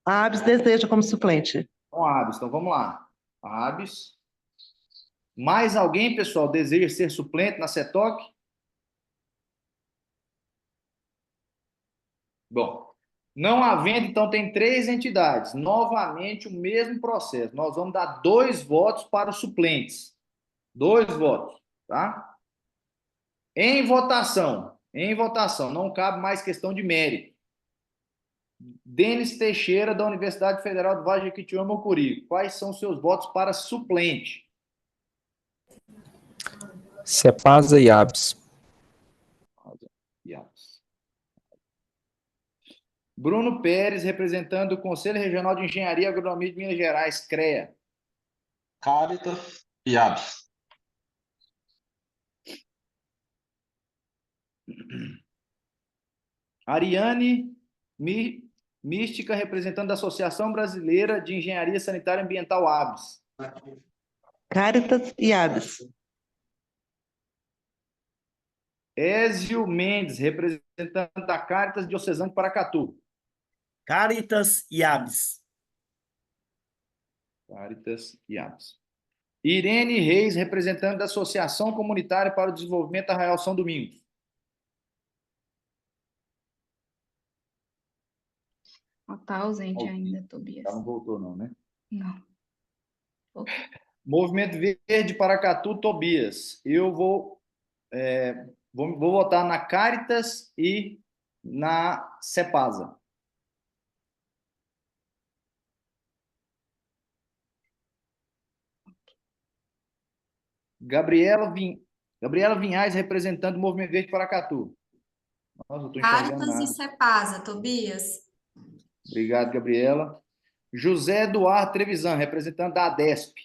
M: A ABS deseja como suplente.
B: Então, a ABS, então vamos lá. A ABS. Mais alguém, pessoal, deseja ser suplente na CETOC? Bom, Não havendo, então, tem 3 entidades. Novamente, o mesmo processo. Nós vamos dar 2 votos para os suplentes. 2 votos, tá? Em votação, não cabe mais questão de mérito. Denis Teixeira, da Universidade Federal do Vale do Jequitinhonha, Mocuripe. Quais são seus votos para suplente?
K: Cepasa e Abs.
B: Bruno Pérez, representando o Conselho Regional de Engenharia e Agronomia de Minas Gerais, CREA.
D: Caritas e Abs.
B: Ariane Mística, representando a Associação Brasileira de Engenharia Sanitária e Ambiental, ABS.
M: Caritas e Abs.
B: Ézio Mendes, representante da Caritas Diocesana de Paracatu.
J: Caritas e Abs.
B: Caritas e Abs. Irene Reis, representante da Associação Comunitária para o Desenvolvimento Arraial São Domingos.
C: Está ausente ainda, Tobias.
B: Não voltou, não, né?
C: Não.
B: Movimento Verde Paracatu, Tobias. Eu vou votar na Caritas e na Cepasa. Gabriela Vinhais, representando o Movimento Verde Paracatu. Nossa, eu tô enxergando
I: Caritas
B: nada.
I: e Cepasa, Tobias.
B: Obrigado, Gabriela. José Eduardo Trevisan, representante da ADESP.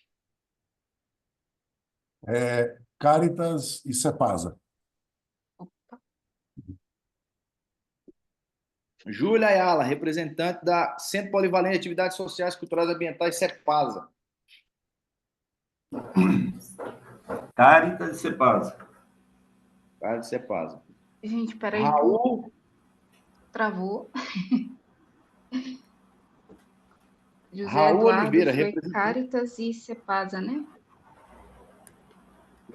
N: Caritas e Cepasa.
B: Júlia Ayala, representante da Centro Polivalente de Atividades Sociais, Culturais e Ambientais, CEPASA.
H: Caritas e Cepasa.
B: Caritas e Cepasa.
C: Gente, peraí.
B: Raul.
C: Travou. José
B: Raul
C: Eduardo
B: Oliveira,
C: foi
B: representante.
C: Caritas e Cepasa, né?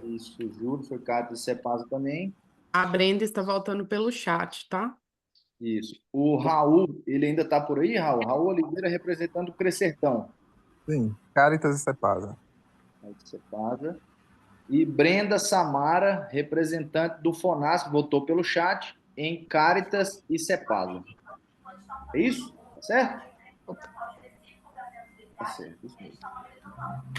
B: Isso, Júlio foi Caritas e Cepasa também.
E: A Brenda está voltando pelo chat, tá?
B: Isso. O Raul, ele ainda está por aí, Raul? Raul Oliveira, representando o Crescertão.
G: Sim, Caritas e Cepasa.
B: Cepasa. E Brenda Samara, representante do FONASP, votou pelo chat em Caritas e Cepasa. É isso? Tá certo? Tá certo, isso mesmo.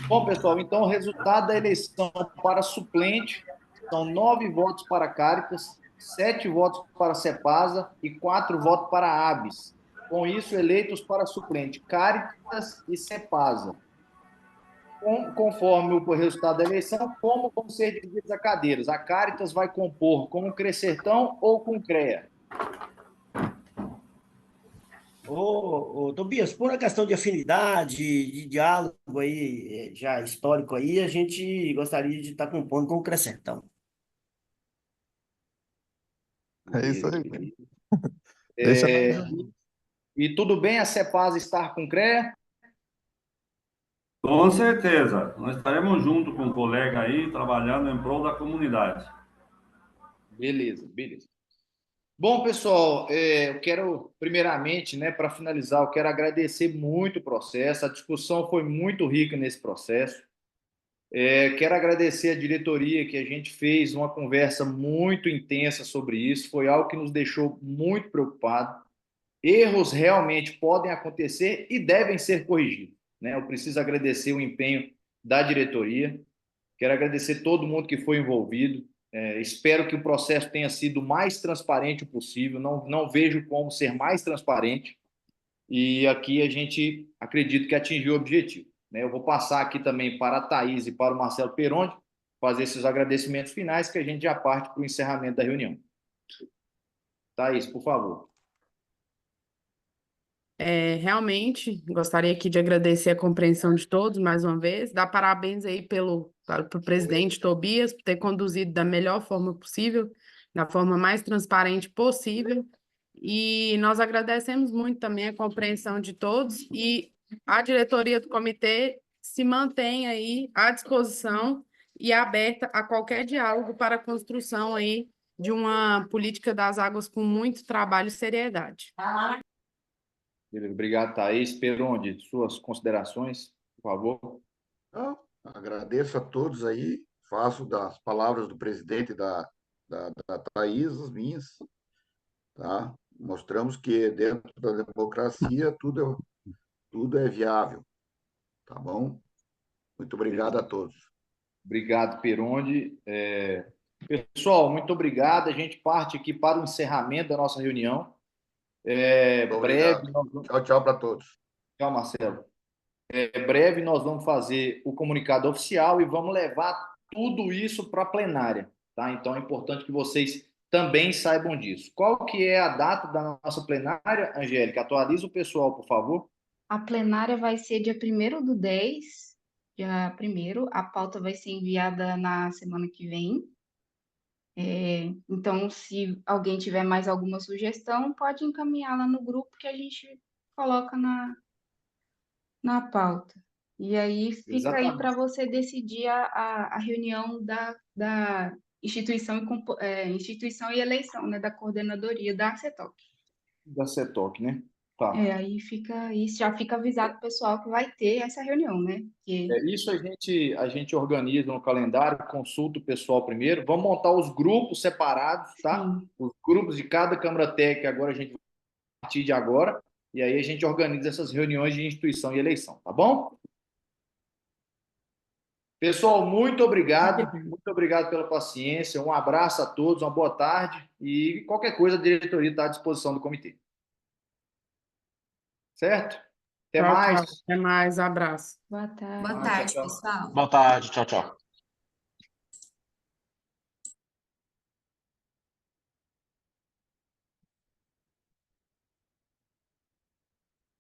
B: Bom, pessoal, então o resultado da eleição para suplente são 9 votos para Caritas, 7 votos para Cepasa e 4 votos para ABS. Com isso, eleitos para suplente Caritas e Cepasa. Conforme o resultado da eleição, como vão ser divididas as cadeiras? A Caritas vai compor com o Crescertão ou com o CREA?
J: Tobias, por uma questão de afinidade, de diálogo aí, já histórico aí, a gente gostaria de estar compondo com o Crescentão.
G: É isso aí. Deixa
B: E tudo bem a Cepasa estar com o CREA?
H: Com certeza. Nós estaremos junto com o colega aí, trabalhando em prol da comunidade.
B: Beleza, beleza. Bom, pessoal, eu quero, primeiramente, né, para finalizar, eu quero agradecer muito o processo. A discussão foi muito rica nesse processo. Quero agradecer a diretoria, que a gente fez uma conversa muito intensa sobre isso. Foi algo que nos deixou muito preocupados. Erros realmente podem acontecer e devem ser corrigidos, né? Eu preciso agradecer o empenho da diretoria. Quero agradecer todo mundo que foi envolvido. Espero que o processo tenha sido o mais transparente possível. Não vejo como ser mais transparente. E aqui a gente acredita que atingiu o objetivo, né? Eu vou passar aqui também para a Thaís e para o Marcelo Perondi fazer esses agradecimentos finais, que a gente já parte para o encerramento da reunião. Thaís, por favor.
E: Realmente, gostaria aqui de agradecer a compreensão de todos, mais uma vez, dar parabéns aí para o presidente Tobias, por ter conduzido da melhor forma possível, da forma mais transparente possível, e nós agradecemos muito também a compreensão de todos, e a diretoria do comitê se mantém aí à disposição e aberta a qualquer diálogo para a construção aí de uma política das águas com muito trabalho e seriedade.
B: Beleza. Obrigado, Thaís. Peronde, suas considerações, por favor.
F: Então, agradeço a todos aí, faço das palavras do presidente da Thaís as minhas, tá? Mostramos que dentro da democracia tudo é viável, tá bom? Muito obrigado a todos.
B: Obrigado, Peronde. Pessoal, muito obrigado. A gente parte aqui para o encerramento da nossa reunião.
F: Muito
B: Breve,
F: obrigado. Tchau, tchau para todos.
B: Tchau, Marcelo. Breve nós vamos fazer o comunicado oficial e vamos levar tudo isso para a plenária, tá? Então é importante que vocês também saibam disso. Qual que é a data da nossa plenária, Angélica? Atualiza o pessoal, por favor.
C: A plenária vai ser dia 1º/10, dia 1º. A pauta vai ser enviada na semana que vem. Então, se alguém tiver mais alguma sugestão, pode encaminhar lá no grupo que a gente coloca na pauta. E aí fica aí para você decidir a reunião da instituição e eleição, né, da coordenadoria da CETOC.
B: Da CETOC, né? Tá.
C: Aí já fica avisado o pessoal que vai ter essa reunião, né?
B: Isso a gente organiza no calendário, consulta o pessoal primeiro. Vamos montar os grupos separados, tá?
C: Sim.
B: Os grupos de cada Câmara Técnica, agora a gente vai a partir de agora, e aí a gente organiza essas reuniões de instituição e eleição, tá bom? Pessoal, muito obrigado pela paciência, um abraço a todos, uma boa tarde, e qualquer coisa a diretoria está à disposição do comitê. Certo? Até mais.
E: Até mais, abraço.
C: Boa tarde.
I: Boa tarde, pessoal.
D: Boa tarde, tchau, tchau.